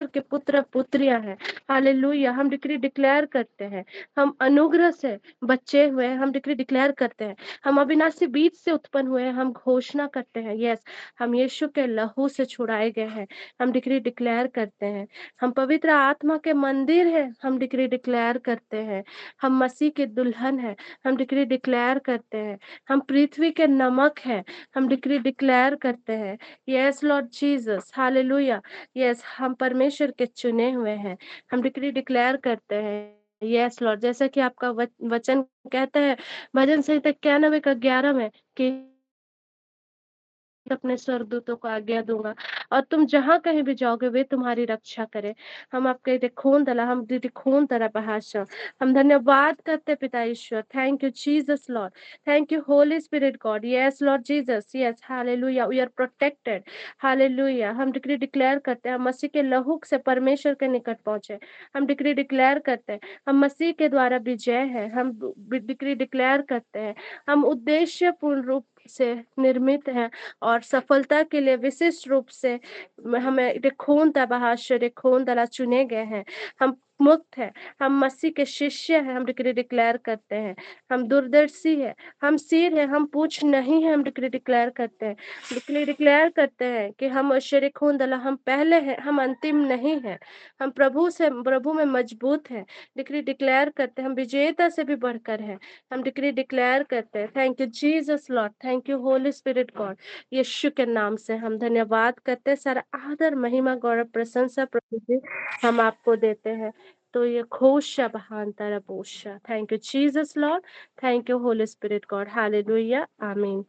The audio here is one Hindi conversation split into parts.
के पुत्र पुत्रियां हैं। हालेलुया। हम डिक्री डिक्लेयर करते हैं, हम अनुग्रह से बच्चे हुए हैं, हम डिक्री डिक्लेयर करते हैं, हम अविनाशी बीज से उत्पन्न हुए हैं, हम घोषणा करते हैं, यस, हम यीशु के लहू से छुड़ाए गए हैं, हम डिक्री डिक्लेयर करते हैं, हम पवित्र आत्मा के मंदिर हैं, हम डिक्री डिक्लेयर करते हैं, हम मसीह के दुल्हन हैं, हम डिक्री डिक्लेयर करते हैं, हम पृथ्वी के नमक हैं, हम डिक्री डिक्लेयर करते हैं, yes Lord Jesus, hallelujah. Yes, हम परमेश्वर के चुने हुए हैं, हम डिक्री डिक्लेयर करते हैं, यस लॉर्ड, जैसा कि आपका वचन कहता है भजन संहिता 91 का 11 में कि अपने स्वर्गदूतों को आज्ञा दूंगा और तुम जहां कहीं भी जाओगे वे तुम्हारी रक्षा करें। हम आपके खून तला, हम दीदी खून तरह बहाशा, हम धन्यवाद करते पिता ईश्वर। Thank you Jesus Lord, thank you holy spirit God, yes Lord Jesus, yes hallelujah, we are protected, hallelujah. हम डिक्री डिक्लेयर करते हैं हम मसीह के लहू से परमेश्वर के निकट पहुंचे, हम डिक्री डिक्लेयर करते हैं हम मसीह के द्वारा विजय है, हम डिक्री डिक्लेयर करते हैं हम उद्देश्य पूर्ण रूप से निर्मित हैं और सफलता के लिए विशिष्ट रूप से हमें खून तबाशर खून दला चुने गए हैं, हम मुक्त है, हम मसीह के शिष्य हैं, हम डिक्री डिक्लेयर करते हैं, हम दूरदर्शी है, हम सिर है, हम पूछ नहीं है, हम डिक्री डिक्लेयर करते हैं, डिक्री डिक्लेयर करते हैं कि हम शरीर खून दला, हम पहले हैं, हम अंतिम नहीं है, हम प्रभु में मजबूत है, डिक्री डिक्लेयर करते हैं हम विजेता से भी बढ़कर है, हम डिक्री डिक्लेयर करते हैं। Thank you Jesus Lord, thank you holy spirit God, Yeshu के नाम से हम धन्यवाद करते हैं, सारा आदर महिमा गौरव प्रशंसा प्रभु जी हम आपको देते हैं। तो ये खोशा बहानता रबोशा, thank you Jesus Lord, thank you holy spirit God, hallelujah, आमीन।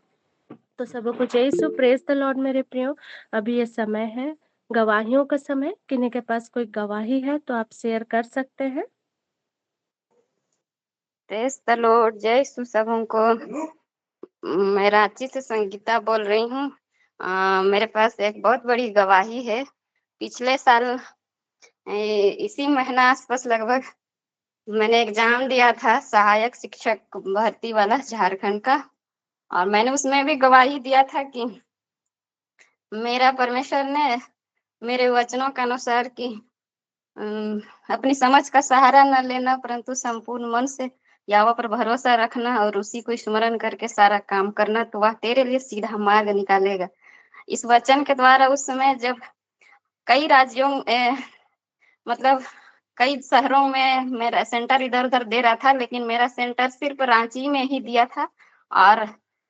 तो सबों को जय यीशु, प्रेज द लॉर्ड मेरे प्रियो। अभी ये समय है गवाहियों का समय, किन्हीं के पास कोई गवाही है तो आप शेयर कर सकते हैं। प्रेज द लॉर्ड, जय यीशु सबों को। मैं रांची से संगीता बोल रही हूँ। मेरे पास एक बहुत बड़ी गवाही है। पिछले साल इसी महीना आसपास लगभग मैंने एग्जाम दिया था सहायक शिक्षक भर्ती वाला झारखंड का, और मैंने उसमें भी गवाही दिया था कि मेरा परमेश्वर ने मेरे वचनों के अनुसार कि अपनी समझ का सहारा न लेना परंतु संपूर्ण मन से यहोवा पर भरोसा रखना और उसी को स्मरण करके सारा काम करना, तो वह तेरे लिए सीधा मार्ग निकालेगा। इस वचन के द्वारा उस समय जब कई राज्यों मतलब कई शहरों में मेरा सेंटर इधर उधर दे रहा था, लेकिन मेरा सेंटर सिर्फ रांची में ही दिया था, और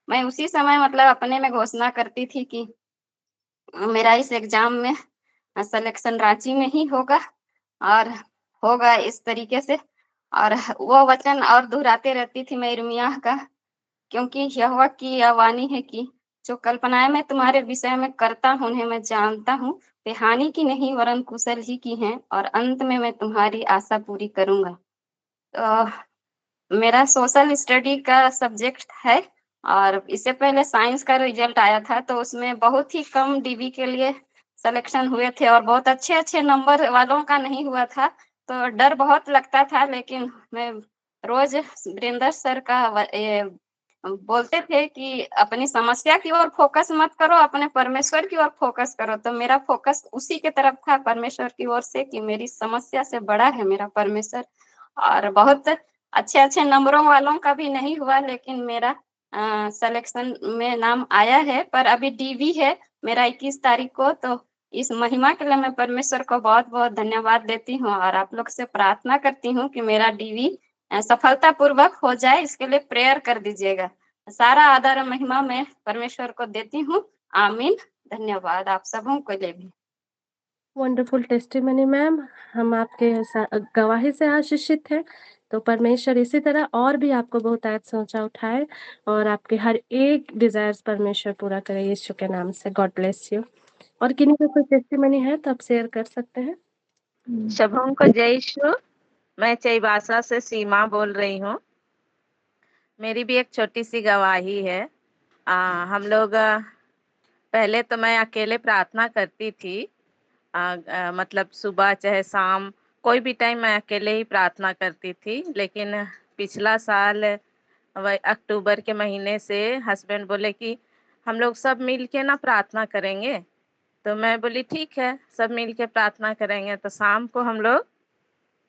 मैं उसी समय मतलब अपने में घोषणा करती थी कि मेरा इस एग्जाम में सिलेक्शन रांची में ही होगा और होगा इस तरीके से। और वो वचन और दोहराते रहती थी मैं यिर्मयाह का, क्योंकि यहोवा की यह वाणी है कि जो कल्पनाएं मैं तुम्हारे विषय में करता हूँ उन्हें मैं जानता हूँ, वे हानि की नहीं वरन कुशल ही की हैं, और अंत में मैं तुम्हारी आशा पूरी करूंगा। तो मेरा सोशल स्टडी का सब्जेक्ट है, और इससे पहले साइंस का रिजल्ट आया था तो उसमें बहुत ही कम डीबी के लिए सिलेक्शन हुए थे और बहुत अच्छे अच्छे नंबर वालों का नहीं हुआ था, तो डर बहुत लगता था। लेकिन मैं रोज वीरेंद्र सर का बोलते थे कि अपनी समस्या की ओर फोकस मत करो, अपने परमेश्वर की ओर फोकस करो, तो मेरा फोकस उसी के तरफ था, परमेश्वर की ओर से, कि मेरी समस्या से बड़ा है मेरा परमेश्वर। और बहुत अच्छे अच्छे नंबरों वालों का भी नहीं हुआ, लेकिन मेरा सिलेक्शन में नाम आया है, पर अभी डीवी है मेरा 21 तारीख को। तो इस महिमा के लिए मैं परमेश्वर को बहुत बहुत धन्यवाद देती हूँ और आप लोग से प्रार्थना करती हूँ कि मेरा डीवी सफलता पूर्वक हो जाए, इसके लिए प्रेयर कर दीजिएगा। सारा आदर और महिमा मैं परमेश्वर को देती हूँ, आमीन। धन्यवाद आप सबों को लिए भी। वंडरफुल टेस्टिमनी मैम, हम आपके गवाही से आशीषित हैं। तो परमेश्वर इसी तरह और भी आपको बहुत आज सोचा उठाए और आपके हर एक डिजायर्स परमेश्वर पूरा करे यीशु के नाम से। God bless you. और किन्हीं का कोई टेस्टिमनी है तो आप शेयर कर सकते हैं। सबों को जय यीशु। मैं चईबासा से सीमा बोल रही हूँ। मेरी भी एक छोटी सी गवाही है। हम लोग पहले तो मैं अकेले प्रार्थना करती थी, मतलब सुबह चाहे शाम कोई भी टाइम मैं अकेले ही प्रार्थना करती थी। लेकिन पिछला साल अक्टूबर के महीने से हस्बैंड बोले कि हम लोग सब मिल के ना प्रार्थना करेंगे। तो मैं बोली ठीक है, सब मिल के प्रार्थना करेंगे। तो शाम को हम लोग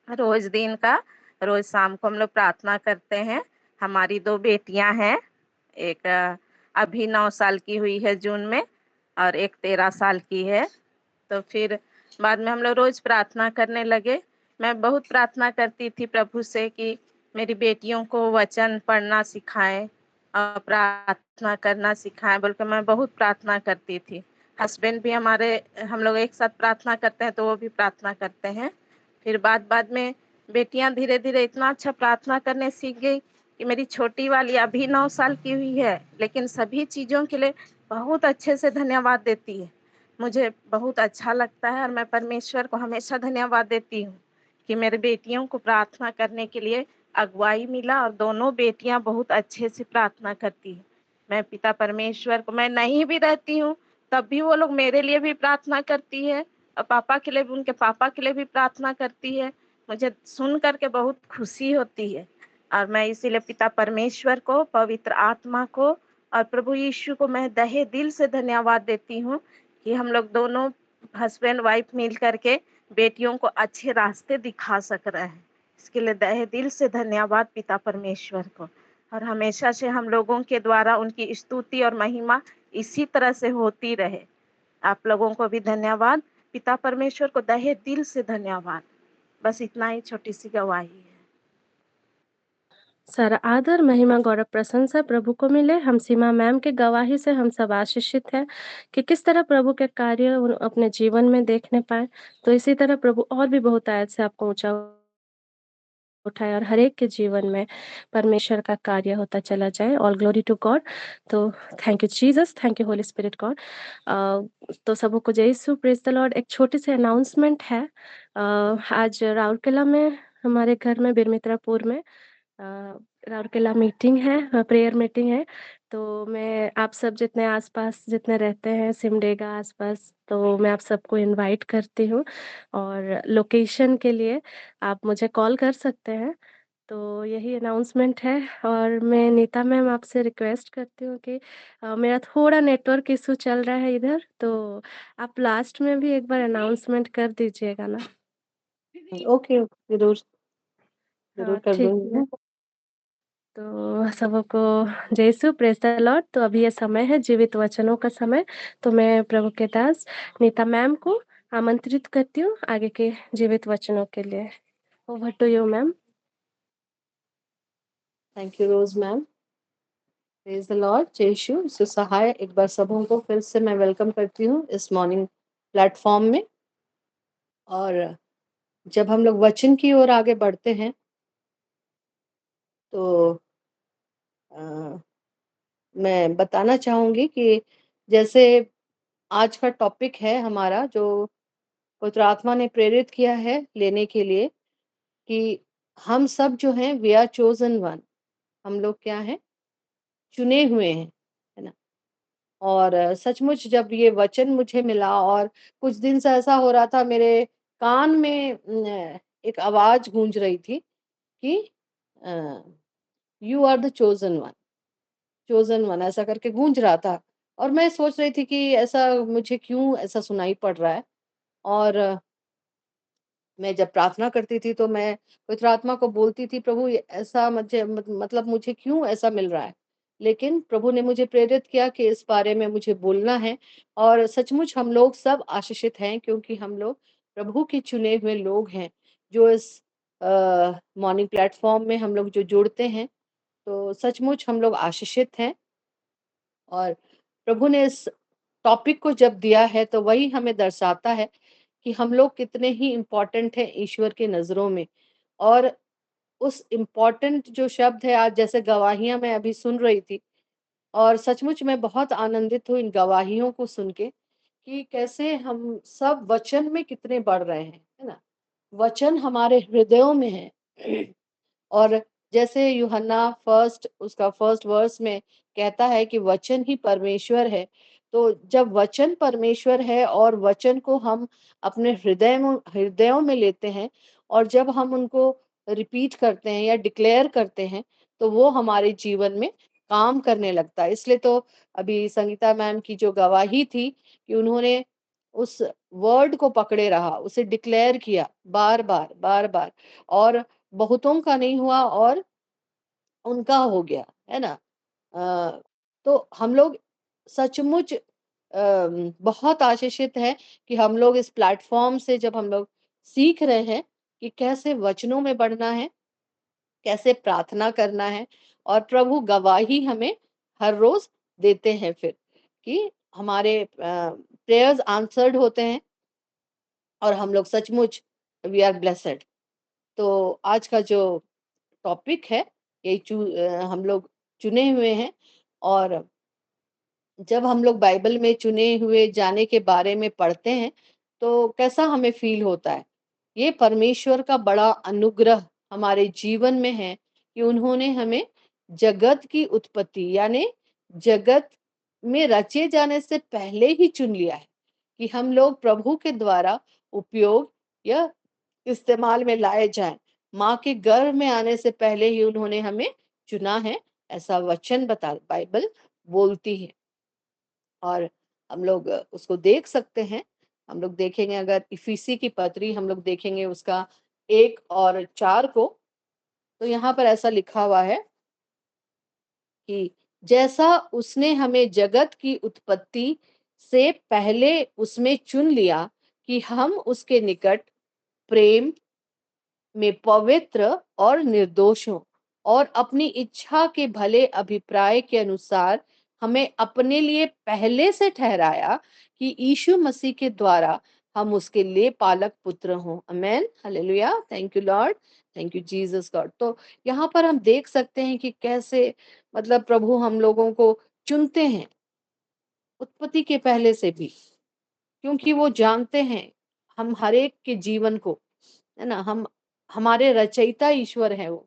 रोज दिन का रोज शाम को हम लोग प्रार्थना करते हैं। हमारी 2 बेटियां हैं, एक अभी 9 साल की हुई है जून में, और एक 13 साल की है। तो फिर बाद में हम लोग रोज प्रार्थना करने लगे। मैं बहुत प्रार्थना करती थी प्रभु से कि मेरी बेटियों को वचन पढ़ना सिखाएं और प्रार्थना करना सिखाएं, बोल के मैं बहुत प्रार्थना करती थी। हस्बैंड भी हमारे, हम लोग एक साथ प्रार्थना करते हैं तो वो भी प्रार्थना करते हैं। फिर बाद में बेटियां धीरे धीरे इतना अच्छा प्रार्थना करने सीख गई कि मेरी छोटी वाली अभी 9 साल की हुई है, लेकिन सभी चीजों के लिए बहुत अच्छे से धन्यवाद देती है। मुझे बहुत अच्छा लगता है और मैं परमेश्वर को हमेशा धन्यवाद देती हूँ कि मेरे बेटियों को प्रार्थना करने के लिए अगुवाई मिला, और दोनों बेटियां बहुत अच्छे से प्रार्थना करती है। मैं पिता परमेश्वर को, मैं नहीं भी रहती हूँ तब भी वो लोग मेरे लिए भी प्रार्थना करती है, और पापा के लिए भी, उनके पापा के लिए भी प्रार्थना करती है। मुझे सुन करके बहुत खुशी होती है, और मैं इसीलिए पिता परमेश्वर को, पवित्र आत्मा को और प्रभु यीशु को मैं तहे दिल से धन्यवाद देती हूँ कि हम लोग दोनों हस्बैंड वाइफ मिल करके बेटियों को अच्छे रास्ते दिखा सक रहे हैं। इसके लिए तहे दिल से धन्यवाद पिता परमेश्वर को, और हमेशा से हम लोगों के द्वारा उनकी स्तुति और महिमा इसी तरह से होती रहे। आप लोगों को भी धन्यवाद, पिता परमेश्वर को तहे दिल से धन्यवाद। बस इतना ही छोटी सी गवाही है। सारा आदर, महिमा, गौरव, प्रशंसा प्रभु को मिले। हम सीमा मैम के गवाही से हम सब आशीषित हैं कि किस तरह प्रभु के कार्य अपने जीवन में देखने पाए। तो इसी तरह प्रभु और भी बहुत आयत से आपको ऊँचा उठाए और हर एक के जीवन में परमेश्वर का कार्य होता चला जाए। All glory to God. तो thank you Jesus, thank you holy spirit God. तो सबों को जय यीशु, प्रेज द लॉर्ड। एक छोटी सी अनाउंसमेंट है। आज राउरकेला में, हमारे घर में बिरमित्रापुर में राउरकेला मीटिंग है, प्रेयर मीटिंग है। तो मैं आप सब जितने आस-पास जितने रहते हैं सिमडेगा आस-पास, तो मैं आप सबको इनवाइट करती हूँ, और लोकेशन के लिए आप मुझे कॉल कर सकते हैं। तो यही अनाउंसमेंट है, और मैं नीता मैम आपसे रिक्वेस्ट करती हूँ कि मेरा थोड़ा नेटवर्क इश्यू चल रहा है इधर, तो आप लास्ट में भी एक बार अनाउंसमेंट कर दीजिएगा ना। ओके, ज़रूर, ज़रूर हाँ, कर ठीक दूँगी है। मैं। तो सबको जय यीशु, प्रेज़ द लॉर्ड। तो अभी ये समय है जीवित वचनों का समय। तो मैं प्रभु के दास नीता मैम को आमंत्रित करती हूँ आगे के जीवित वचनों के लिए। Over to you ma'am. Thank you Rose ma'am. Praise the Lord, जय यीशु सुसहाय। एक बार सबों को फिर से मैं वेलकम करती हूँ इस मॉर्निंग प्लेटफ़ॉर्म में। और जब हम लोग वचन की ओर आगे बढ़ते हैं, तो अ, मैं बताना चाहूँगी कि जैसे आज का टॉपिक है हमारा, जो पवित्र आत्मा ने प्रेरित किया है लेने के लिए, कि हम सब जो हैं वी आर चोज़न वन। हम लोग क्या हैं? चुने हुए हैं, है ना? और सचमुच जब ये वचन मुझे मिला, और कुछ दिन से ऐसा हो रहा था मेरे कान में एक आवाज़ गूंज रही थी कि uh, you are the chosen one, chosen one ऐसा करके गूंज रहा था। और मैं सोच रही थी कि ऐसा मुझे क्यों ऐसा सुनाई पड़ रहा है। और मैं जब प्रार्थना करती थी तो मैं पवित्र आत्मा को बोलती थी, प्रभु ये ऐसा मुझे मतलब मुझे क्यों ऐसा मिल रहा है। लेकिन प्रभु ने मुझे प्रेरित किया कि इस बारे में मुझे बोलना है। और सचमुच हम लोग सब आशीषित हैं, क्योंकि हम लोग प्रभु के चुने हुए लोग हैं, जो इस मॉर्निंग प्लेटफॉर्म में हम लोग जो जुड़ते हैं। तो सचमुच हम लोग आशीषित हैं। और प्रभु ने इस टॉपिक को जब दिया है तो वही हमें दर्शाता है कि हम लोग कितने ही इम्पोर्टेंट हैं ईश्वर की नज़रों में। और उस इम्पोर्टेंट जो शब्द है, आज जैसे गवाहियाँ मैं अभी सुन रही थी, और सचमुच मैं बहुत आनंदित हूँ इन गवाहियों को सुन के, कि कैसे हम सब वचन में कितने बढ़ रहे हैं, है ना? वचन हमारे हृदयों में है। और जैसे यूहन्ना फर्स्ट उसका फर्स्ट वर्स में कहता है कि वचन ही परमेश्वर है। तो जब वचन परमेश्वर है और वचन को हम अपने हृदयों में लेते हैं, और जब हम उनको रिपीट करते हैं या डिक्लेयर करते हैं, तो वो हमारे जीवन में काम करने लगता है। इसलिए तो अभी संगीता मैम की जो गवाही थी कि उन्होंने उस वर्ड को पकड़े रहा, उसे डिक्लेयर किया बार-बार, बार-बार, और बहुतों का नहीं हुआ और उनका हो गया, है ना? अ, तो हम लोग सचमुच बहुत आशीषित हैं कि हम लोग इस प्लेटफ़ॉर्म से जब हम लोग सीख रहे हैं कि कैसे वचनों में बढ़ना है, कैसे प्रार्थना करना है, और प्रभु गवाही हमें हर रोज़ देते हैं फिर कि हमारे प्रेयर्स आंसर्ड होते हैं और हम लोग सचमुच वी आर ब्लेसेड। तो आज का जो टॉपिक है, ये हम लोग चुने हुए हैं, और जब हम लोग बाइबल में चुने हुए जाने के बारे में पढ़ते हैं, तो कैसा हमें फ़ील होता है? ये परमेश्वर का बड़ा अनुग्रह हमारे जीवन में है कि उन्होंने हमें जगत की उत्पत्ति यानी जगत में रचे जाने से पहले ही चुन लिया है कि हम लोग प्रभु के द्वारा उपयोग या इस्तेमाल में लाए जाएँ। माँ के गर्भ में आने से पहले ही उन्होंने हमें चुना है, ऐसा वचन बाइबल बोलती है। और हम लोग उसको देख सकते हैं। हम लोग देखेंगे, अगर इफिसी की पत्री हम लोग देखेंगे उसका 1 और 4 को, तो यहाँ पर ऐसा लिखा हुआ है कि जैसा उसने हमें जगत की उत्पत्ति से पहले उसमें चुन लिया कि हम उसके निकट प्रेम में पवित्र और निर्दोष हों, और अपनी इच्छा के भले अभिप्राय के अनुसार हमें अपने लिए पहले से ठहराया कि यीशु मसीह के द्वारा हम उसके लिए पालक पुत्र हों। Amen, hallelujah, thank you Lord, thank you Jesus God. तो यहाँ पर हम देख सकते हैं कि कैसे मतलब प्रभु हम लोगों को चुनते हैं उत्पत्ति के पहले से भी, क्योंकि वो जानते हैं हम हर एक के जीवन को, है ना? हम हमारे रचयिता ईश्वर हैं वो,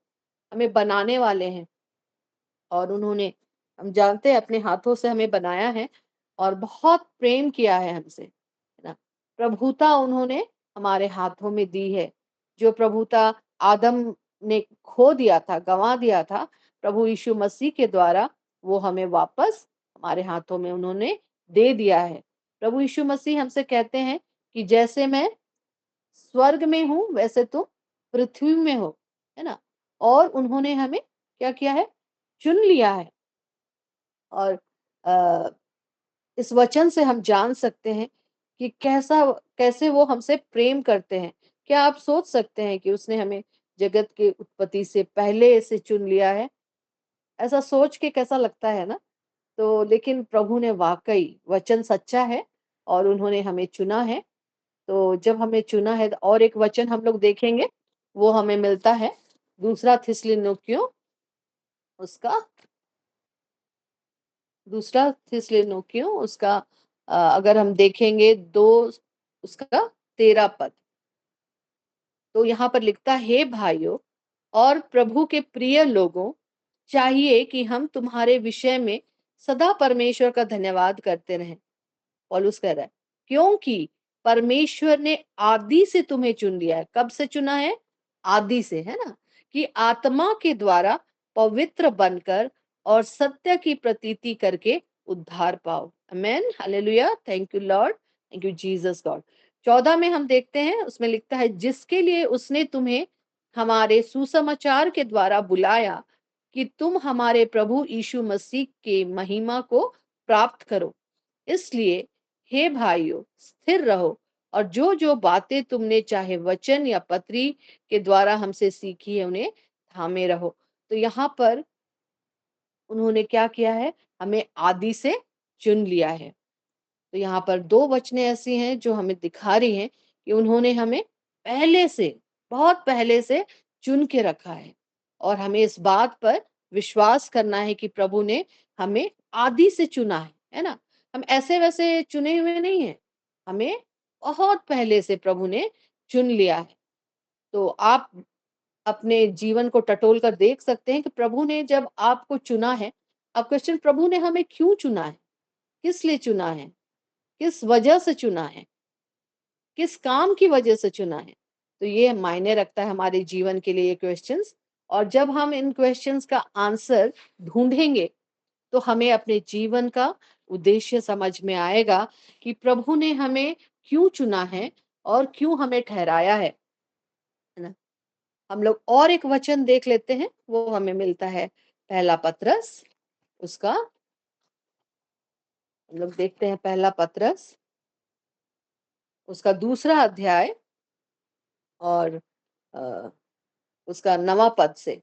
हमें बनाने वाले हैं, और उन्होंने, हम जानते हैं, अपने हाथों से हमें बनाया है और बहुत प्रेम किया है हमसे, है ना? प्रभुता उन्होंने हमारे हाथों में दी है। जो प्रभुता आदम ने खो दिया था, गँवा दिया था, प्रभु यीशु मसीह के द्वारा वो हमें वापस हमारे हाथों में उन्होंने दे दिया है। प्रभु यीशु मसीह हमसे कहते हैं कि जैसे मैं स्वर्ग में हूँ वैसे तुम पृथ्वी में हो, है ना? और उन्होंने हमें क्या किया है? चुन लिया है। और अ, इस वचन से हम जान सकते हैं कि कैसे वो हमसे प्रेम करते हैं। क्या आप सोच सकते हैं कि उसने हमें जगत की उत्पत्ति से पहले से चुन लिया है? ऐसा सोच के कैसा लगता है ना? तो लेकिन प्रभु ने वाक़ई, वचन सच्चा है और उन्होंने हमें चुना है। तो जब हमें चुना है, और एक वचन हम लोग देखेंगे, वो हमें मिलता है दूसरा थिस्सलुनीकियों, उसका दूसरा थिस्सलुनीकियों उसका अगर हम देखेंगे 2 उसका 13 पद। तो यहाँ पर लिखता है, हे भाइयों और प्रभु के प्रिय लोगों, चाहिए कि हम तुम्हारे विषय में सदा परमेश्वर का धन्यवाद करते रहें। पौलुस कह रहा है, क्योंकि परमेश्वर ने आदि से तुम्हें चुन लिया है। कब से चुना है? आदि से, है ना? कि आत्मा के द्वारा पवित्र बनकर और सत्य की प्रतीति करके उद्धार पाओ। Amen, hallelujah, thank you Lord, thank you Jesus God. 14 में हम देखते हैं, उसमें लिखता है, जिसके लिए उसने तुम्हें हमारे सुसमाचार के द्वारा बुलाया कि तुम हमारे प्रभु यीशु मसीह के महिमा को प्राप्त करो। इसलिए हे भाइयों, स्थिर रहो और जो जो बातें तुमने चाहे वचन या पत्री के द्वारा हमसे सीखी है उन्हें थामे रहो। तो यहाँ पर उन्होंने क्या किया है? हमें आदि से चुन लिया है। तो यहाँ पर 2 वचनें ऐसी हैं जो हमें दिखा रही हैं कि उन्होंने हमें पहले से, बहुत पहले से चुन के रखा है, और हमें इस बात पर विश्वास करना है कि प्रभु ने हमें आदि से चुना है ना? हम ऐसे-वैसे चुने हुए नहीं हैं, हमें बहुत पहले से प्रभु ने चुन लिया है। तो आप अपने जीवन को टटोल कर देख सकते हैं कि प्रभु ने जब आपको चुना है, अब क्वेश्चन, प्रभु ने हमें क्यों चुना है? किस लिए चुना है? किस वजह से चुना है? किस काम की वजह से चुना है? तो ये मायने रखता है हमारे जीवन के लिए ये क्वेश्चंस, और जब हम इन क्वेश्चंस का आंसर ढूँढेंगे, तो हमें अपने जीवन का उद्देश्य समझ में आएगा कि प्रभु ने हमें क्यों चुना है और क्यों हमें ठहराया है ना। हम लोग और एक वचन देख लेते हैं, वो हमें मिलता है पहला पत्रस, उसका हम लोग देखते हैं पहला पत्रस, उसका 2 अध्याय और उसका 9वां पद से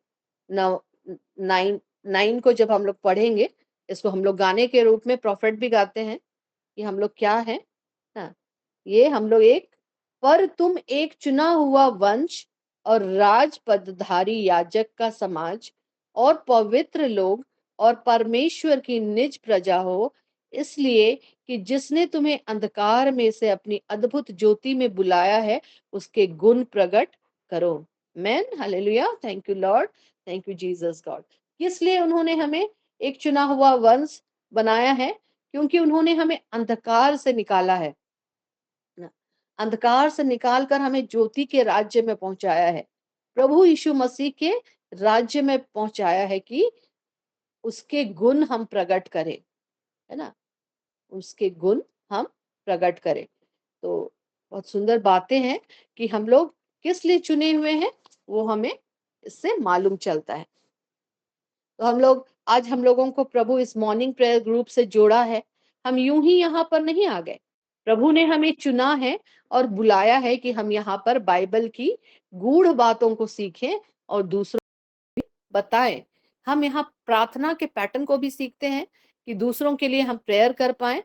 9 को जब हम लोग पढ़ेंगे, इसको हम लोग गाने के रूप में प्रोफेट भी गाते हैं कि हम लोग क्या है ना, ये हम लोग एक, पर तुम एक चुना हुआ वंश और राज पदधारी याजक का समाज और पवित्र लोग और परमेश्वर की निज प्रजा हो, इसलिए कि जिसने तुम्हें अंधकार में से अपनी अद्भुत ज्योति में बुलाया है, उसके गुण प्रकट करो। Man hallelujah, thank you Lord, thank you Jesus God. इसलिए उन्होंने हमें एक चुना हुआ वंश बनाया है, क्योंकि उन्होंने हमें अंधकार से निकाला है ना, अंधकार से निकालकर हमें ज्योति के राज्य में पहुंचाया है, प्रभु यीशु मसीह के राज्य में पहुंचाया है कि उसके गुण हम प्रकट करें, है ना, उसके गुण हम प्रकट करें। तो बहुत सुंदर बातें हैं कि हम लोग किस लिए चुने हुए हैं, वो हमें इससे मालूम चलता है। तो हम लोगों को प्रभु इस मॉर्निंग प्रेयर ग्रुप से जोड़ा है। हम यूं ही यहाँ पर नहीं आ गए, प्रभु ने हमें चुना है और बुलाया है कि हम यहाँ पर बाइबल की गूढ़ बातों को सीखें और दूसरों को बताएं। हम यहाँ प्रार्थना के पैटर्न को भी सीखते हैं कि दूसरों के लिए हम प्रेयर कर पाए।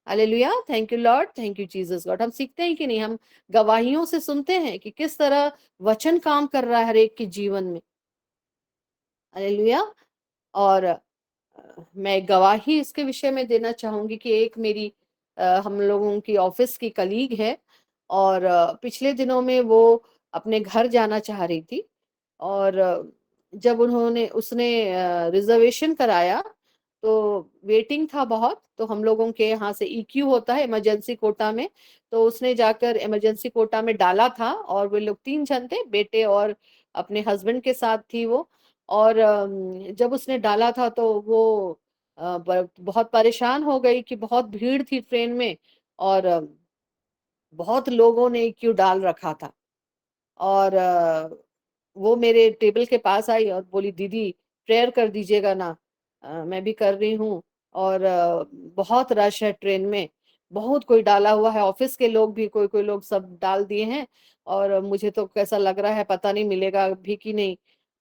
Hallelujah, thank you Lord, thank you Jesus God. हम सीखते हैं कि नहीं, हम गवाहियों से सुनते हैं कि किस तरह वचन काम कर रहा है हर एक के जीवन में। हालेलुया। और मैं गवाही इसके विषय में देना चाहूंगी कि एक मेरी हम लोगों की ऑफिस की कलीग है, और पिछले दिनों में वो अपने घर जाना चाह रही थी, और जब उसने रिजर्वेशन कराया तो वेटिंग था बहुत, तो हम लोगों के यहाँ से ईक्यू होता है इमरजेंसी कोटा में, तो उसने जाकर इमरजेंसी कोटा में डाला था, और वो लोग 3 जन थे, बेटे और अपने हस्बैंड के साथ थी वो। और जब उसने डाला था तो वो बहुत परेशान हो गई कि बहुत भीड़ थी ट्रेन में, और बहुत लोगों ने क्यों डाल रखा था। और वो मेरे टेबल के पास आई और बोली, दीदी प्रेयर कर दीजिएगा ना। मैं भी कर रही हूँ, और बहुत रश है ट्रेन में, बहुत कोई डाला हुआ है, ऑफिस के लोग भी कोई कोई लोग सब डाल दिए हैं, और मुझे तो कैसा लग रहा है पता नहीं मिलेगा भी कि नहीं।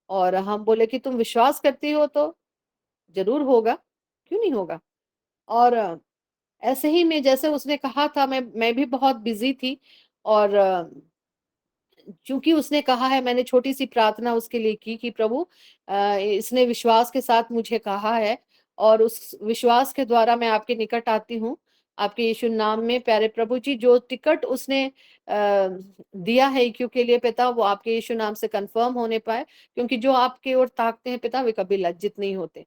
और हम बोले कि तुम विश्वास करती हो तो जरूर होगा, क्यों नहीं होगा। और ऐसे ही में जैसे उसने कहा था, मैं भी बहुत बिजी थी, और चूंकि उसने कहा है, मैंने छोटी सी प्रार्थना उसके लिए की कि प्रभु इसने विश्वास के साथ मुझे कहा है, और उस विश्वास के द्वारा मैं आपके निकट आती हूँ, आपके यीशु नाम में। प्यारे प्रभु जी, जो टिकट उसने दिया है ईक्यू के लिए पिता, वो आपके यीशु नाम से कंफर्म होने पाए, क्योंकि जो आपके ओर ताकते हैं पिता, वे कभी लज्जित नहीं होते।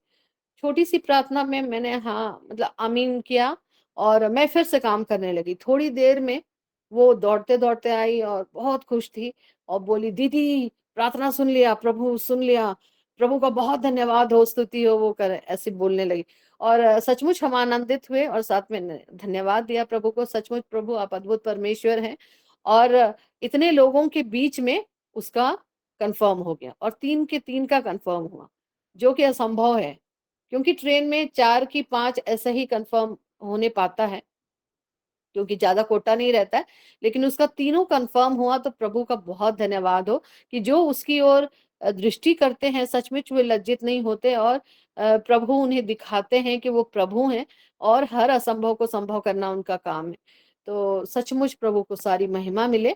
छोटी सी प्रार्थना में मैंने हाँ मतलब आमीन किया, और मैं फिर से काम करने लगी। थोड़ी देर में वो दौड़ते दौड़ते आई और बहुत खुश थी, और बोली, दीदी प्रार्थना सुन लिया, प्रभु सुन लिया, प्रभु का बहुत धन्यवाद हो, स्तुति हो, वो कर ऐसे बोलने लगी। और सचमुच हम आनंदित हुए, और साथ में धन्यवाद दिया प्रभु को। सचमुच प्रभु आप अद्भुत परमेश्वर हैं। और इतने लोगों के बीच में उसका कंफर्म हो गया, और 3 के 3 का कंफर्म हुआ, जो कि असंभव है, क्योंकि ट्रेन में 4 की 5 ऐसा ही कंफर्म होने पाता है, क्योंकि ज्यादा कोटा नहीं रहता है। लेकिन उसका तीनों कंफर्म हुआ, तो प्रभु का बहुत धन्यवाद हो कि जो उसकी ओर दृष्टि करते हैं, सचमुच वे लज्जित नहीं होते, और प्रभु उन्हें दिखाते हैं कि वो प्रभु हैं, और हर असंभव को संभव करना उनका काम है। तो सचमुच प्रभु को सारी महिमा मिले।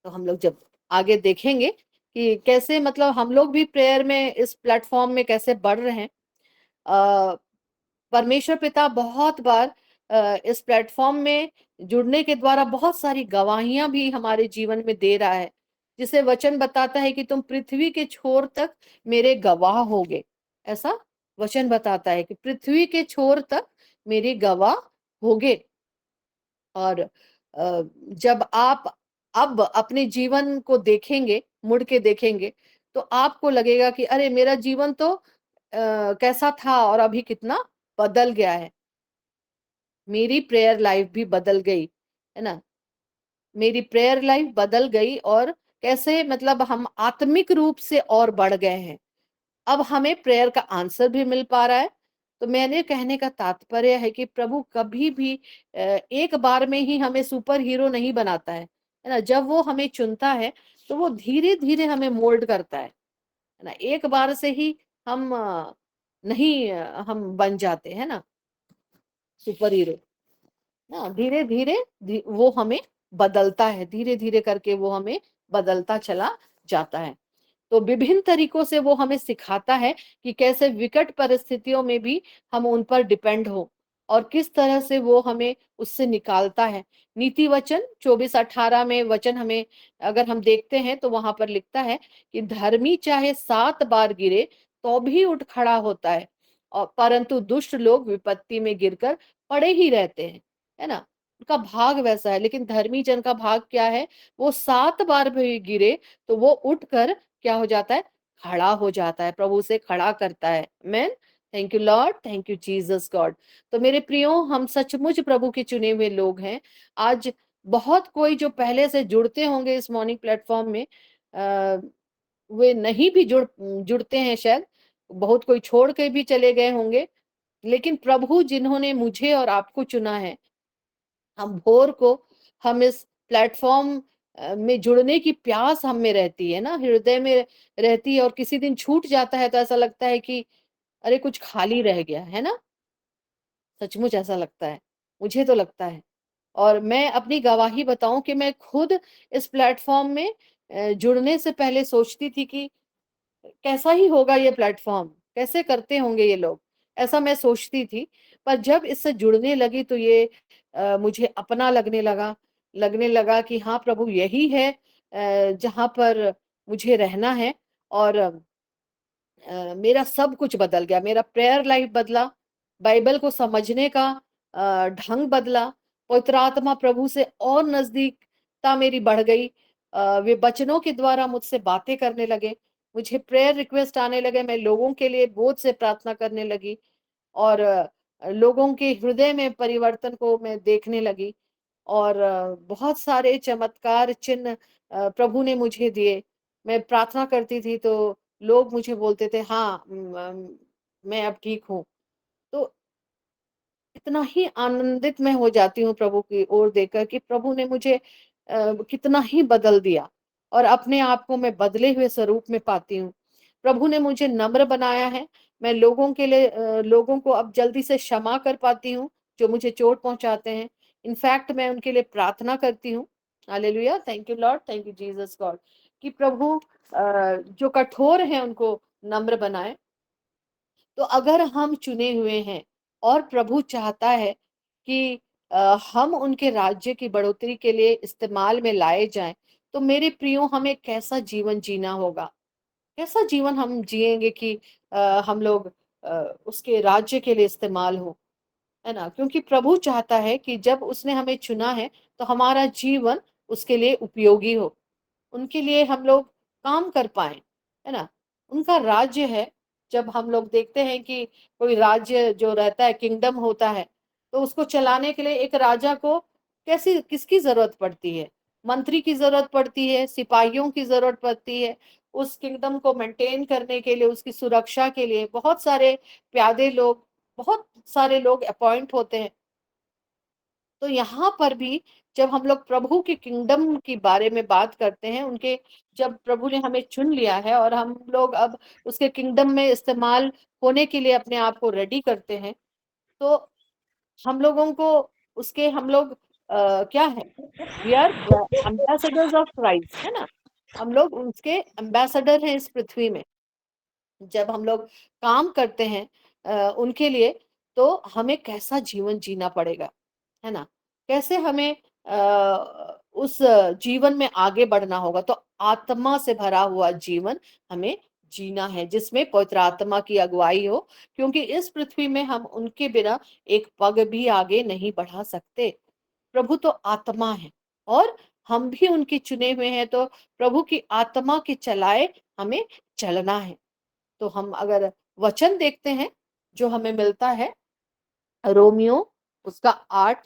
तो हम लोग जब आगे देखेंगे कि कैसे मतलब हम लोग भी प्रेयर में इस प्लेटफॉर्म में कैसे बढ़ रहे हैं। परमेश्वर पिता बहुत बार इस प्लेटफॉर्म में जुड़ने के द्वारा बहुत सारी गवाहियां भी हमारे जीवन में दे रहा है, जिसे वचन बताता है कि तुम पृथ्वी के छोर तक मेरे गवाह होगे। ऐसा वचन बताता है कि पृथ्वी के छोर तक मेरे गवाह होगे। और जब आप अब अपने जीवन को देखेंगे, मुड़ के देखेंगे, तो आपको लगेगा कि अरे मेरा जीवन तो कैसा था और अभी कितना बदल गया है। मेरी प्रेयर लाइफ भी बदल गई, है ना। मेरी प्रेयर लाइफ बदल गई और कैसे मतलब हम आत्मिक रूप से और बढ़ गए हैं। अब हमें प्रेयर का आंसर भी मिल पा रहा है। तो मैंने कहने का तात्पर्य है कि प्रभु कभी भी एक बार में ही हमें सुपर हीरो नहीं बनाता है ना। जब वो हमें चुनता है तो वो धीरे-धीरे हमें मोल्ड करता है ना। एक बार से ही हम नहीं हम बन जाते हैं ना सुपर हीरो। ना धीरे-धीरे वो हमें बदलता है, धीरे-धीरे करके वो हमें बदलता चला जाता है। तो विभिन्न तरीकों से वो हमें सिखाता है कि कैसे विकट परिस्थितियों में भी हम उन पर डिपेंड हो और किस तरह से वो हमें उससे निकालता है। नीति वचन 24:18 में वचन हमें अगर हम देखते हैं तो वहां पर लिखता है कि धर्मी चाहे 7 बार गिरे तो भी उठ खड़ा होता है और परंतु दुष्ट लोग विपत्ति में गिरकर पड़े ही रहते हैं, है ना। उनका भाग वैसा है, लेकिन धर्मी जन का भाग क्या है? वो 7 बार भी गिरे तो वो उठकर क्या हो जाता है? खड़ा हो जाता है, प्रभु से खड़ा करता है। Amen. Thank you Lord, thank you Jesus God. तो मेरे प्रियो, हम सचमुच प्रभु के चुने हुए लोग हैं। आज बहुत कोई जो पहले से जुड़ते होंगे इस मॉर्निंग प्लेटफॉर्म में, वे नहीं भी जुड़ते हैं शायद, बहुत कोई छोड़ के भी चले गए होंगे, लेकिन प्रभु जिन्होंने मुझे और आपको चुना है, हम भोर को हम इस प्लेटफॉर्म में जुड़ने की प्यास हम में रहती है ना, हृदय में रहती है और किसी दिन छूट जाता है तो ऐसा लगता है कि अरे कुछ खाली रह गया, है ना? सचमुच ऐसा लगता है, मुझे तो लगता है। और मैं अपनी गवाही बताऊँ कि मैं खुद इस प्लेटफॉर्म में जुड़ने से पहले सोचती थी कि कैसा ही होगा ये प्लेटफॉर्म, कैसे करते होंगे ये लोग, ऐसा मैं सोचती थी। पर जब इससे जुड़ने लगी तो ये मुझे अपना लगने लगा कि हाँ प्रभु यही है जहाँ पर मुझे रहना है। और मेरा सब कुछ बदल गया, मेरा प्रेयर लाइफ बदला, बाइबल को समझने का ढंग बदला, पवित्र आत्मा प्रभु से और नजदीकता मेरी बढ़ गई। वे वचनों के द्वारा मुझसे बातें करने लगे, मुझे प्रेयर रिक्वेस्ट आने लगे, मैं लोगों के लिए बोझ से प्रार्थना करने लगी और लोगों के हृदय में परिवर्तन को मैं देखने लगी। और बहुत सारे चमत्कार चिन्ह प्रभु ने मुझे दिए। मैं प्रार्थना करती थी तो लोग मुझे बोलते थे हाँ मैं अब ठीक हूँ। तो इतना ही आनंदित मैं हो जाती हूँ प्रभु की ओर देखकर कि प्रभु ने मुझे कितना ही बदल दिया और अपने आप को मैं बदले हुए स्वरूप में पाती हूँ। प्रभु ने मुझे नम्र बनाया है। मैं लोगों के लिए लोगों को अब जल्दी से क्षमा कर पाती हूँ जो मुझे चोट पहुंचाते हैं। इनफैक्ट मैं उनके लिए प्रार्थना करती हूँ। Hallelujah, thank you Lord, thank you Jesus God कि प्रभु जो कठोर हैं उनको नम्र बनाए। तो अगर हम चुने हुए हैं और प्रभु चाहता है कि हम उनके राज्य की बढ़ोतरी के लिए इस्तेमाल में लाए जाएं, तो मेरे प्रियो हमें कैसा जीवन जीना होगा, कैसा जीवन हम जिएंगे कि हम लोग अ, उसके राज्य के लिए इस्तेमाल हो, है ना। क्योंकि प्रभु चाहता है कि जब उसने हमें चुना है तो हमारा जीवन उसके लिए उपयोगी हो, उनके लिए हम लोग काम कर पाए, है ना। उनका राज्य है। जब हम लोग देखते हैं कि कोई राज्य जो रहता है, किंगडम होता है, तो उसको चलाने के लिए एक राजा को कैसी किसकी जरूरत पड़ती है? मंत्री की जरूरत पड़ती है, सिपाहियों की जरूरत पड़ती है। उस किंगडम को मेंटेन करने के लिए, उसकी सुरक्षा के लिए बहुत सारे प्यादे लोग, बहुत सारे लोग अपॉइंट होते हैं। तो यहाँ पर भी जब हम लोग प्रभु के किंगडम के बारे में बात करते हैं, उनके जब प्रभु ने हमें चुन लिया है और हम लोग अब उसके किंगडम में इस्तेमाल होने के लिए अपने आप को रेडी करते हैं, तो हम लोगों को उसके हम लोग क्या है, we are ambassadors of Christ, है ना। हम लोग उसके एम्बेसडर हैं इस पृथ्वी में। जब हम लोग काम करते हैं उनके लिए, तो हमें कैसा जीवन जीना पड़ेगा, है ना। कैसे हमें उस जीवन में आगे बढ़ना होगा। तो आत्मा से भरा हुआ जीवन हमें जीना है जिसमें पवित्र आत्मा की अगुवाई हो, क्योंकि इस पृथ्वी में हम उनके बिना एक पग भी आगे नहीं बढ़ा सकते। प्रभु तो आत्मा है और हम भी उनके चुने हुए हैं, तो प्रभु की आत्मा के चलाए हमें चलना है। तो हम अगर वचन देखते हैं जो हमें मिलता है, रोमियो उसका 8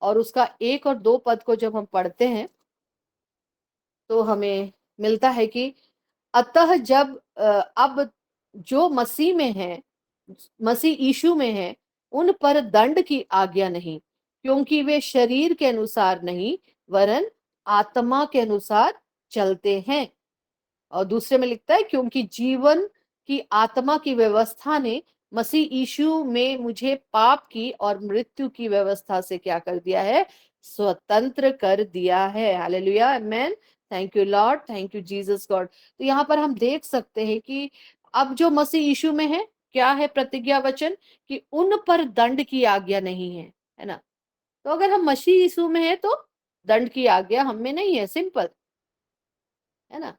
और उसका 1 और 2 पद को जब हम पढ़ते हैं तो हमें मिलता है कि अतः जब अब जो मसीह में है, मसीह यीशु में है, उन पर दंड की आज्ञा नहीं, क्योंकि वे शरीर के अनुसार नहीं वरन आत्मा के अनुसार चलते हैं। और दूसरे में लिखता है क्योंकि जीवन की आत्मा की व्यवस्था ने मसीह यीशु में मुझे पाप की और मृत्यु की व्यवस्था से क्या कर दिया है, स्वतंत्र कर दिया है। Hallelujah, amen. Thank you Lord, thank you Jesus God. तो यहाँ पर हम देख सकते हैं कि अब जो मसीह यीशु में है, क्या है प्रतिज्ञा वचन, कि उन पर दंड की आज्ञा नहीं है ना। तो अगर हम मसीह यीशु में है तो दंड की आज्ञा हम में नहीं है, सिंपल है ना।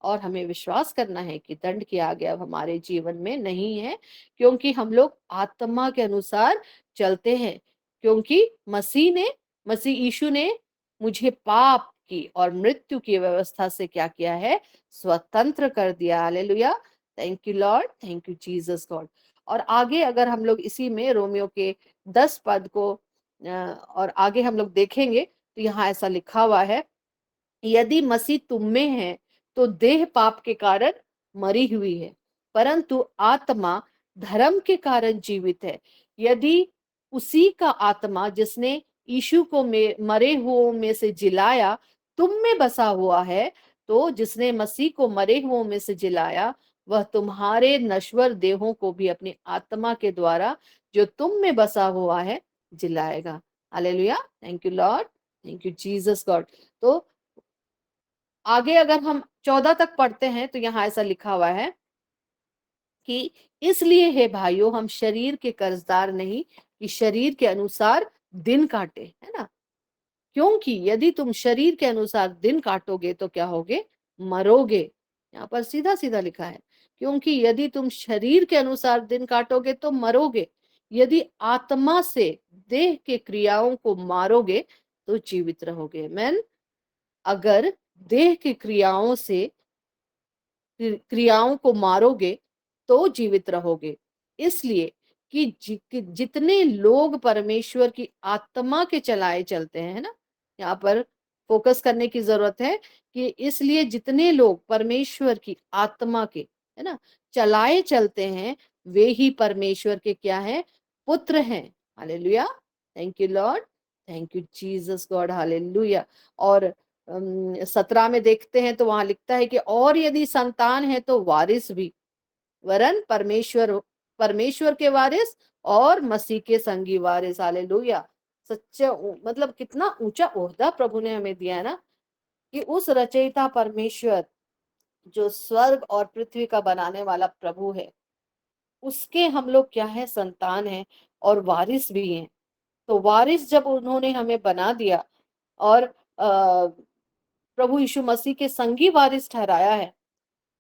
और हमें विश्वास करना है कि दंड की आज्ञा अब हमारे जीवन में नहीं है, क्योंकि हम लोग आत्मा के अनुसार चलते हैं। क्योंकि मसीह यीशु ने मुझे पाप की और मृत्यु की व्यवस्था से क्या किया है, स्वतंत्र कर दिया। Hallelujah, thank you Lord, thank you Jesus God. और आगे अगर हम लोग इसी में रोमियो के 10 पद को और आगे हम लोग देखेंगे तो यहाँ ऐसा लिखा हुआ है, यदि मसीह तुम में है तो देह पाप के कारण मरी हुई है, परंतु आत्मा धर्म के कारण जीवित है। यदि उसी का आत्मा जिसने यीशु को मरे हुओं में से जिलाया तुम में बसा हुआ है, तो जिसने मसीह को मरे हुओं में से जिलाया वह तुम्हारे नश्वर देहों को भी अपनी आत्मा के द्वारा जो तुम में बसा हुआ है जिलाएगा। Hallelujah, thank you Lord, thank you Jesus God. तो आगे अगर हम 14 तक पढ़ते हैं तो यहाँ ऐसा लिखा हुआ है कि इसलिए हे भाइयों हम शरीर के कर्जदार नहीं कि शरीर के अनुसार दिन काटे, है ना। क्योंकि यदि तुम शरीर के अनुसार दिन काटोगे तो क्या होगे, मरोगे। यहाँ पर सीधा सीधा लिखा है, क्योंकि यदि तुम शरीर के अनुसार दिन काटोगे तो मरोगे, यदि आत्मा से देह के क्रियाओं को मारोगे तो जीवित रहोगे। मैन अगर देह की क्रियाओं को मारोगे तो जीवित रहोगे। इसलिए कि जितने लोग परमेश्वर की आत्मा के चलाए चलते हैं, है ना, यहाँ पर फोकस करने की जरूरत है कि इसलिए जितने लोग परमेश्वर की आत्मा के, है ना, चलाए चलते हैं वे ही परमेश्वर के क्या है, पुत्र हैं। Hallelujah, thank you Lord, thank you Jesus God, hallelujah. और 17 में देखते हैं तो वहां लिखता है कि और यदि संतान है तो वारिस भी, वरन परमेश्वर के वारिस और मसीह के संगी वारिस। हालेलुया, सच्चा मतलब कितना ऊंचा ओहदा प्रभु ने हमें दिया है ना, कि उस रचयिता परमेश्वर जो स्वर्ग और पृथ्वी का बनाने वाला प्रभु है, उसके हम लोग क्या है, संतान है और वारिस भी हैं। तो वारिस जब उन्होंने हमें बना दिया और प्रभु यीशु मसीह के संगी वारिस ठहराया है,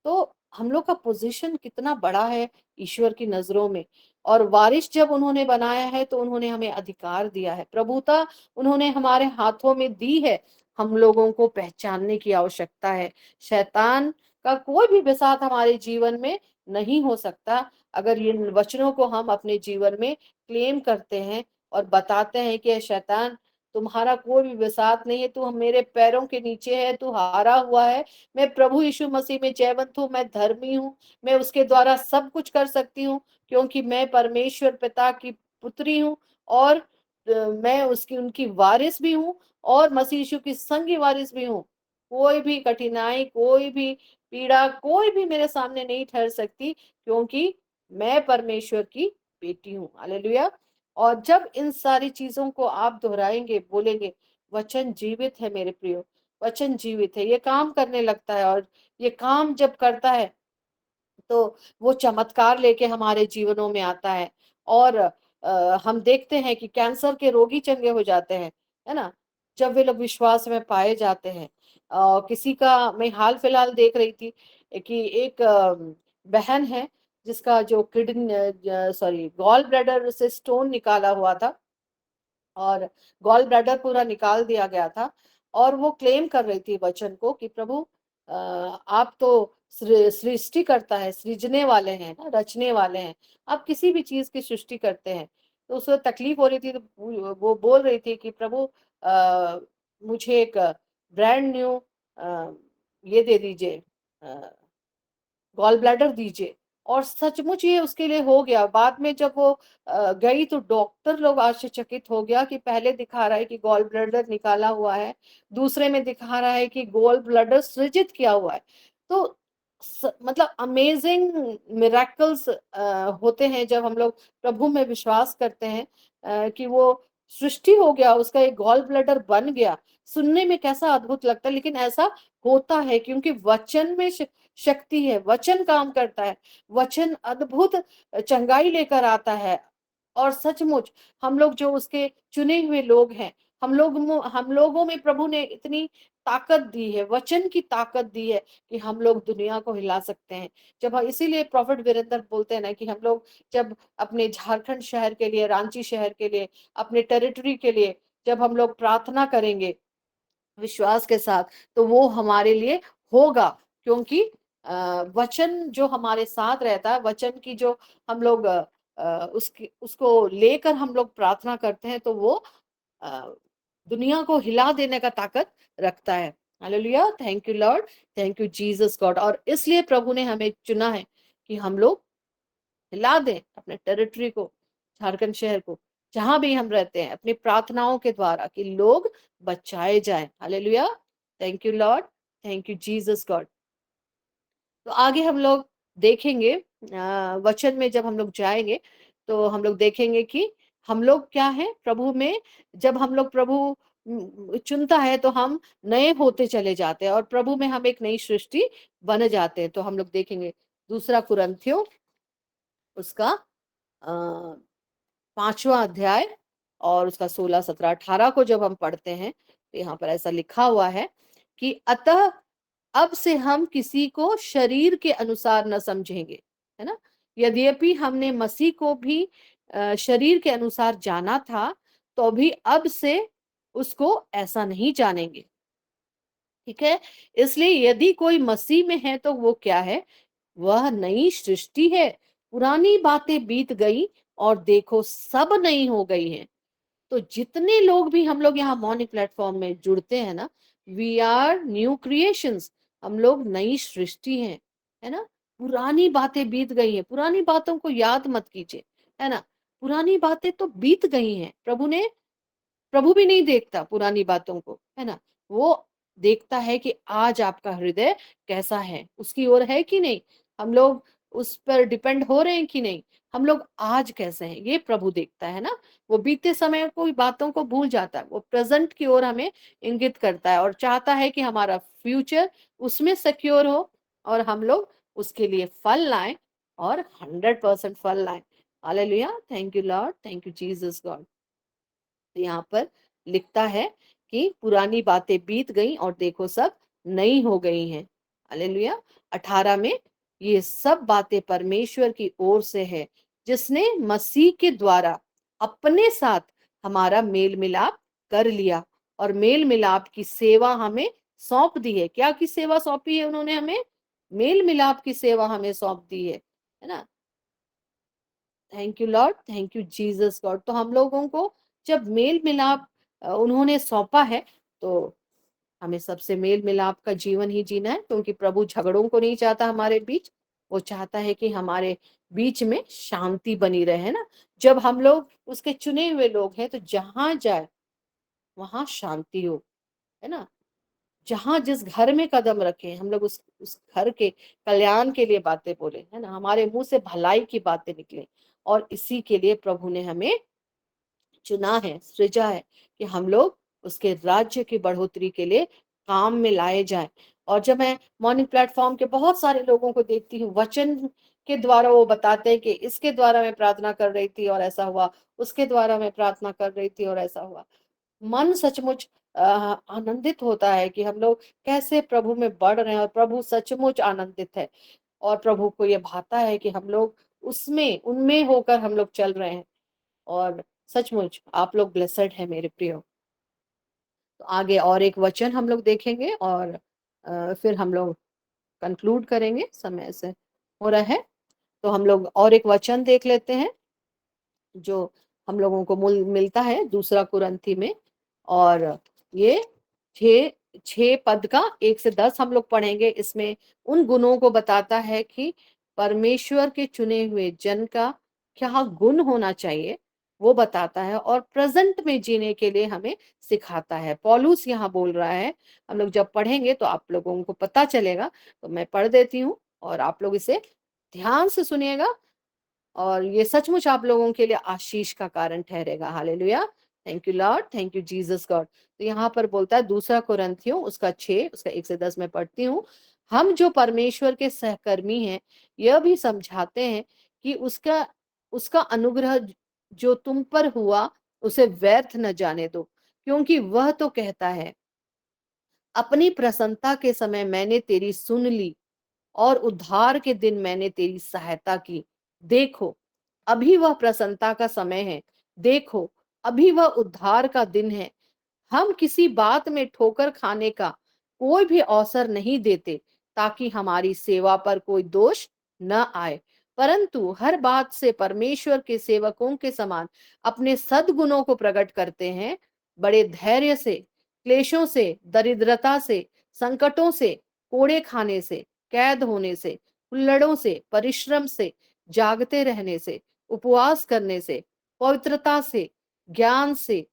तो हम लोग का पोजीशन कितना बड़ा है ईश्वर की नजरों में। और वारिस जब उन्होंने बनाया है तो उन्होंने हमें अधिकार दिया है, प्रभुता उन्होंने हमारे हाथों में दी है। हम लोगों को पहचानने की आवश्यकता है। शैतान का कोई भी बिसात हमारे जीवन में नहीं हो सकता अगर ये वचनों को हम अपने जीवन में क्लेम करते हैं और बताते हैं कि शैतान तुम्हारा कोई भी बिसात नहीं है, तू मेरे पैरों के नीचे है, तू हारा हुआ है। मैं प्रभु यीशु मसीह में जयवंत हूँ, मैं धर्मी हूँ, मैं उसके द्वारा सब कुछ कर सकती हूँ, क्योंकि मैं परमेश्वर पिता की पुत्री हूँ और मैं उसकी उनकी वारिस भी हूँ और मसीह यीशु की संगी वारिस भी हूँ। कोई भी कठिनाई, कोई भी पीड़ा, कोई भी मेरे सामने नहीं ठहर सकती, क्योंकि मैं परमेश्वर की बेटी हूँ। हालेलुया। और जब इन सारी चीजों को आप दोहराएंगे, बोलेंगे वचन जीवित है मेरे प्रियो, वचन जीवित है, ये काम करने लगता है। और ये काम जब करता है तो वो चमत्कार लेके हमारे जीवनों में आता है। और हम देखते हैं कि कैंसर के रोगी चंगे हो जाते हैं, है ना, जब वे लोग विश्वास में पाए जाते हैं। किसी का मैं हाल फिलहाल देख रही थी कि एक बहन है जिसका जो किडनी सॉरी गॉल ब्लैडर से स्टोन निकाला हुआ था और गॉल ब्लैडर पूरा निकाल दिया गया था। और वो क्लेम कर रही थी वचन को कि प्रभु आप तो सृष्टि करता है, सृजने वाले हैं ना, रचने वाले हैं, आप किसी भी चीज की सृष्टि करते हैं। तो उसको तकलीफ हो रही थी, तो वो बोल रही थी कि प्रभु मुझे एक ब्रांड न्यू ये दे दीजिए, गॉल ब्लैडर दीजिए। और सचमुच ये उसके लिए हो गया। बाद में जब वो गई तो डॉक्टर लोग आश्चर्यचकित हो गया कि पहले दिखा रहा है कि गॉल ब्लैडर निकाला हुआ है, दूसरे में दिखा रहा है कि गॉल ब्लैडर सृजित किया हुआ है। तो मतलब अमेजिंग मिरेकल्स होते हैं जब हम लोग प्रभु में विश्वास करते हैं, कि वो सृष्टि हो गया, उसका एक गॉल ब्लैडर बन गया। सुनने में कैसा अद्भुत लगता है, लेकिन ऐसा होता है क्योंकि वचन में शक्ति है, वचन काम करता है, वचन अद्भुत चंगाई लेकर आता है। और सचमुच हम लोग जो उसके चुने हुए लोग हैं, हम लोगों में प्रभु ने इतनी ताकत दी है, वचन की ताकत दी है कि हम लोग दुनिया को हिला सकते हैं। इसीलिए प्रॉफिट वीरेंद्र बोलते हैं ना कि हम लोग जब अपने झारखंड शहर के लिए, रांची शहर के लिए, अपने टेरिटरी के लिए जब हम लोग प्रार्थना करेंगे विश्वास के साथ, तो वो हमारे लिए होगा। क्योंकि वचन जो हमारे साथ रहता है, वचन की जो हम लोग उसको लेकर हम लोग प्रार्थना करते हैं, तो वो अ, दुनिया को हिला देने का ताकत रखता है। Hallelujah, thank you Lord, thank you Jesus God. और इसलिए प्रभु ने हमें चुना है कि हम लोग हिला दें अपने टेरिटरी को, झारखंड शहर को, जहां भी हम रहते हैं, अपनी प्रार्थनाओं के द्वारा, कि लोग बचाए जाए। Hallelujah, thank you Lord, thank you Jesus God. तो आगे हम लोग देखेंगे, वचन में जब हम लोग जाएंगे तो हम लोग देखेंगे कि हम लोग क्या है प्रभु में। जब हम लोग प्रभु चुनता है तो हम नए होते चले जाते हैं, और प्रभु में हम एक नई सृष्टि बन जाते हैं। तो हम लोग देखेंगे दूसरा कुरिन्थियों उसका 5वां अध्याय और उसका 16, 17, 18 को जब हम पढ़ते हैं तो यहाँ पर ऐसा लिखा हुआ है कि अतः अब से हम किसी को शरीर के अनुसार न समझेंगे, है ना। यद्यपि हमने मसीह को भी शरीर के अनुसार जाना था, तो भी अब से उसको ऐसा नहीं जानेंगे। ठीक है, इसलिए यदि कोई मसीह में है तो वो क्या है, वह नई सृष्टि है। पुरानी बातें बीत गई और देखो सब नई हो गई हैं। तो जितने लोग भी हम लोग यहाँ मॉर्निंग प्लेटफॉर्म में जुड़ते हैं ना, वी आर न्यू क्रिएशंस, हम लोग नई सृष्टि हैं, है ना। पुरानी बातें बीत गई हैं, पुरानी बातों को याद मत कीजिए, है ना। पुरानी बातें तो बीत गई हैं। प्रभु भी नहीं देखता पुरानी बातों को, है ना। वो देखता है कि आज आपका हृदय कैसा है, उसकी ओर है कि नहीं, हम लोग उस पर डिपेंड हो रहे हैं कि नहीं, हम लोग आज कैसे हैं, ये प्रभु देखता है ना। वो बीते समय को, बातों को भूल जाता है, वो प्रेजेंट की ओर हमें इंगित करता है और चाहता है कि हमारा फ्यूचर उसमें सिक्योर हो और हम लोग उसके लिए फल लाएं और 100% फल लाएं। Hallelujah, thank you Lord, thank you Jesus God. तो यहाँ पर लिखता है कि पुरानी बातें बीत गई और देखो सब नई हो गई हैं। हालेलुया, 18 में ये सब बातें परमेश्वर की ओर से है, जिसने मसीह के द्वारा अपने साथ हमारा मेल मिलाप कर लिया और मेल मिलाप की सेवा हमें सौंप दी है। क्या की सेवा सौंपी है उन्होंने हमें, मेल मिलाप की सेवा हमें सौंप दी है ना। Thank you Lord, thank you Jesus God. तो हम लोगों को जब मेल मिलाप उन्होंने सौंपा है, तो हमें सबसे मेल मिलाप का जीवन ही जीना है, क्योंकि प्रभु झगड़ों को नहीं चाहता हमारे बीच। वो चाहता है कि हमारे बीच में शांति बनी रहे, है ना। जब हम लोग उसके चुने हुए लोग हैं तो जहां जाए वहां शांति हो, है ना। जहां जिस घर में कदम रखें हम लोग उस घर के कल्याण के लिए बातें बोले, है ना, हमारे मुंह से भलाई की बातें निकले। और इसी के लिए प्रभु ने हमें चुना है, सृजा है, कि हम लोग उसके राज्य की बढ़ोतरी के लिए काम में लाए जाए। और जब मैं मॉर्निंग प्लेटफॉर्म के बहुत सारे लोगों को देखती हूँ, वचन के द्वारा वो बताते हैं कि इसके द्वारा मैं प्रार्थना कर रही थी और ऐसा हुआ, उसके द्वारा मैं प्रार्थना कर रही थी और ऐसा हुआ। मन सचमुच आनंदित होता है कि हम लोग कैसे प्रभु में बढ़ रहे हैं, और प्रभु सचमुच आनंदित है। और प्रभु को ये भाता है कि हम लोग उसमें उनमें होकर हम लोग चल रहे हैं। और सचमुच आप लोग ब्लेसेड है मेरे प्रियो। तो आगे और एक वचन हम लोग देखेंगे और फिर हम लोग कंक्लूड करेंगे, समय से हो रहा है। तो हम लोग और एक वचन देख लेते हैं जो हम लोगों को मिलता है दूसरा कुरंथी में, और ये 6 पद का 1 से 10 हम लोग पढ़ेंगे। इसमें उन गुणों को बताता है कि परमेश्वर के चुने हुए जन का क्या गुण होना चाहिए, वो बताता है, और प्रेजेंट में जीने के लिए हमें सिखाता है। पौलुस यहाँ बोल रहा है, हम लोग जब पढ़ेंगे तो आप लोगों को पता चलेगा। तो मैं पढ़ देती हूँ और आप लोग इसे ध्यान से सुनिएगा, और ये सचमुच आप लोगों के लिए आशीष का कारण ठहरेगा। Hallelujah, thank you Lord, thank you Jesus God. तो यहाँ पर बोलता है दूसरा कुरिन्थियों उसका 6 उसका 1 से 10 में पढ़ती हूँ। हम जो परमेश्वर के सहकर्मी हैं, यह भी समझाते हैं कि उसका उसका अनुग्रह जो तुम पर हुआ उसे व्यर्थ न जाने दो, क्योंकि वह तो कहता है, अपनी प्रसन्नता के समय मैंने तेरी सुन ली, और उद्धार के दिन मैंने तेरी सहायता की। देखो, अभी वह प्रसन्नता का समय है, देखो, अभी वह उद्धार का दिन है। हम किसी बात में ठोकर खाने का कोई भी अवसर नहीं देते, ताकि हमारी सेवा पर कोई दोष न आए, परंतु हर बात से परमेश्वर के सेवकों के समान अपने सद्गुणों को प्रकट करते हैं। बड़े धैर्य से, क्लेशों से, दरिद्रता से, संकटों से, कोड़े खाने से, कैद होने से, हुल्लड़ों से, परिश्रम से, जागते रहने से, उपवास करने से, पवित्रता से, ज्ञान से,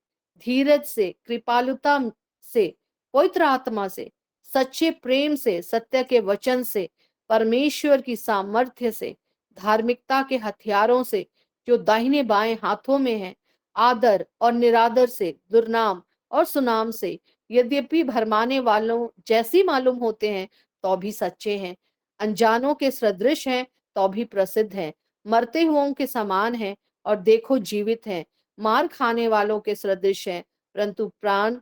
धीरज से, कृपालुता से, पवित्र आत्मा से, सच्चे प्रेम से, सत्य के वचन से, परमेश्वर की सामर्थ्य से, धार्मिकता के हथियारों से जो दाहिने बाएं हाथों में है, आदर और निरादर से, दुर्नाम और सुनाम से, यद्यपि भरमाने वालों जैसी मालूम होते हैं तो भी सच्चे हैं, अनजानों के सदृश हैं तो भी प्रसिद्ध हैं, मरते हुओं के समान हैं और देखो जीवित हैं, मार खाने वालों के सदृश हैं परंतु प्राण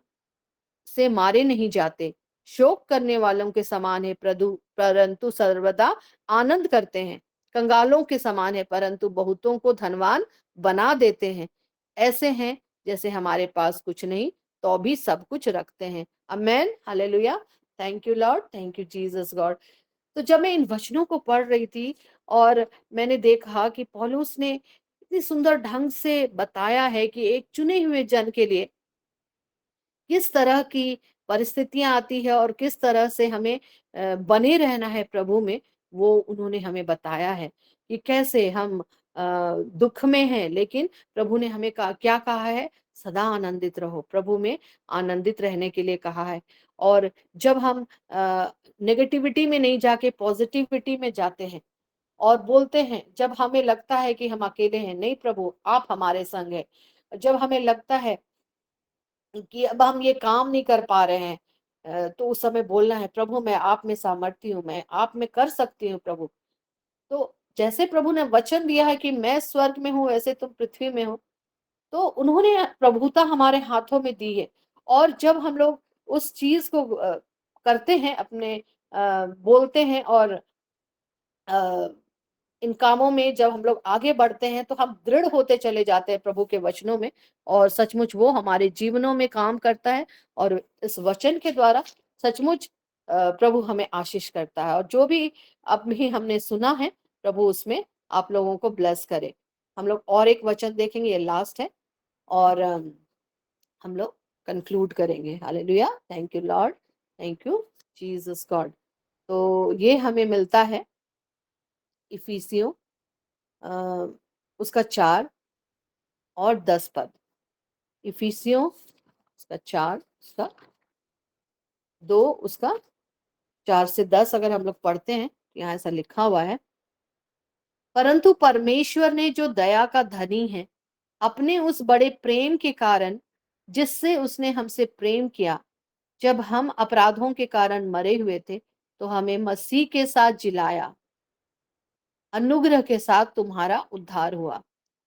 से मारे नहीं जाते, शोक करने वालों के समान है परंतु सर्वदा आनंद करते हैं, कंगालों के समान है परंतु बहुतों को धनवान बना देते हैं, ऐसे हैं जैसे हमारे पास कुछ नहीं तो भी सब कुछ रखते हैं। Amen, hallelujah, thank you Lord, thank you Jesus God. तो जब मैं इन वचनों को पढ़ रही थी और मैंने देखा कि पौलुस ने इतनी सुंदर ढंग से बताया है कि एक चुने हुए जन के लिए किस तरह की परिस्थितियां आती है और किस तरह से हमें बने रहना है प्रभु में, वो उन्होंने हमें बताया है कि कैसे हम दुख में हैं, लेकिन प्रभु ने हमें क्या कहा है, सदा आनंदित रहो, प्रभु में आनंदित रहने के लिए कहा है। और जब हम नेगेटिविटी में नहीं जाके पॉजिटिविटी में जाते हैं और बोलते हैं, जब हमें लगता है कि हम अकेले हैं, नहीं प्रभु आप हमारे संग है, जब हमें लगता है कि अब हम ये काम नहीं कर पा रहे हैं, तो उस समय बोलना है, प्रभु मैं आप में सामर्थ्य हूँ, मैं आप में कर सकती हूँ प्रभु। तो जैसे प्रभु ने वचन दिया है कि मैं स्वर्ग में हूँ वैसे तुम पृथ्वी में हो, तो उन्होंने प्रभुता हमारे हाथों में दी है। और जब हम लोग उस चीज को करते हैं, अपने बोलते हैं और इन कामों में जब हम लोग आगे बढ़ते हैं तो हम दृढ़ होते चले जाते हैं प्रभु के वचनों में, और सचमुच वो हमारे जीवनों में काम करता है। और इस वचन के द्वारा सचमुच प्रभु हमें आशीष करता है, और जो भी अब भी हमने सुना है प्रभु उसमें आप लोगों को ब्लेस करे। हम लोग और एक वचन देखेंगे, ये लास्ट है, और हम लोग कंक्लूड करेंगे। Hallelujah, thank you Lord, thank you Jesus God. तो ये हमें मिलता है इफिसियों उसका 4 और 10 पद। इफिसियों उसका 4 उसका 2 उसका 4 से 10 अगर हम लोग पढ़ते हैं, यहाँ ऐसा लिखा हुआ है, परंतु परमेश्वर ने जो दया का धनी है, अपने उस बड़े प्रेम के कारण जिससे उसने हमसे प्रेम किया, जब हम अपराधों के कारण मरे हुए थे तो हमें मसीह के साथ जिलाया, अनुग्रह के साथ तुम्हारा उद्धार हुआ,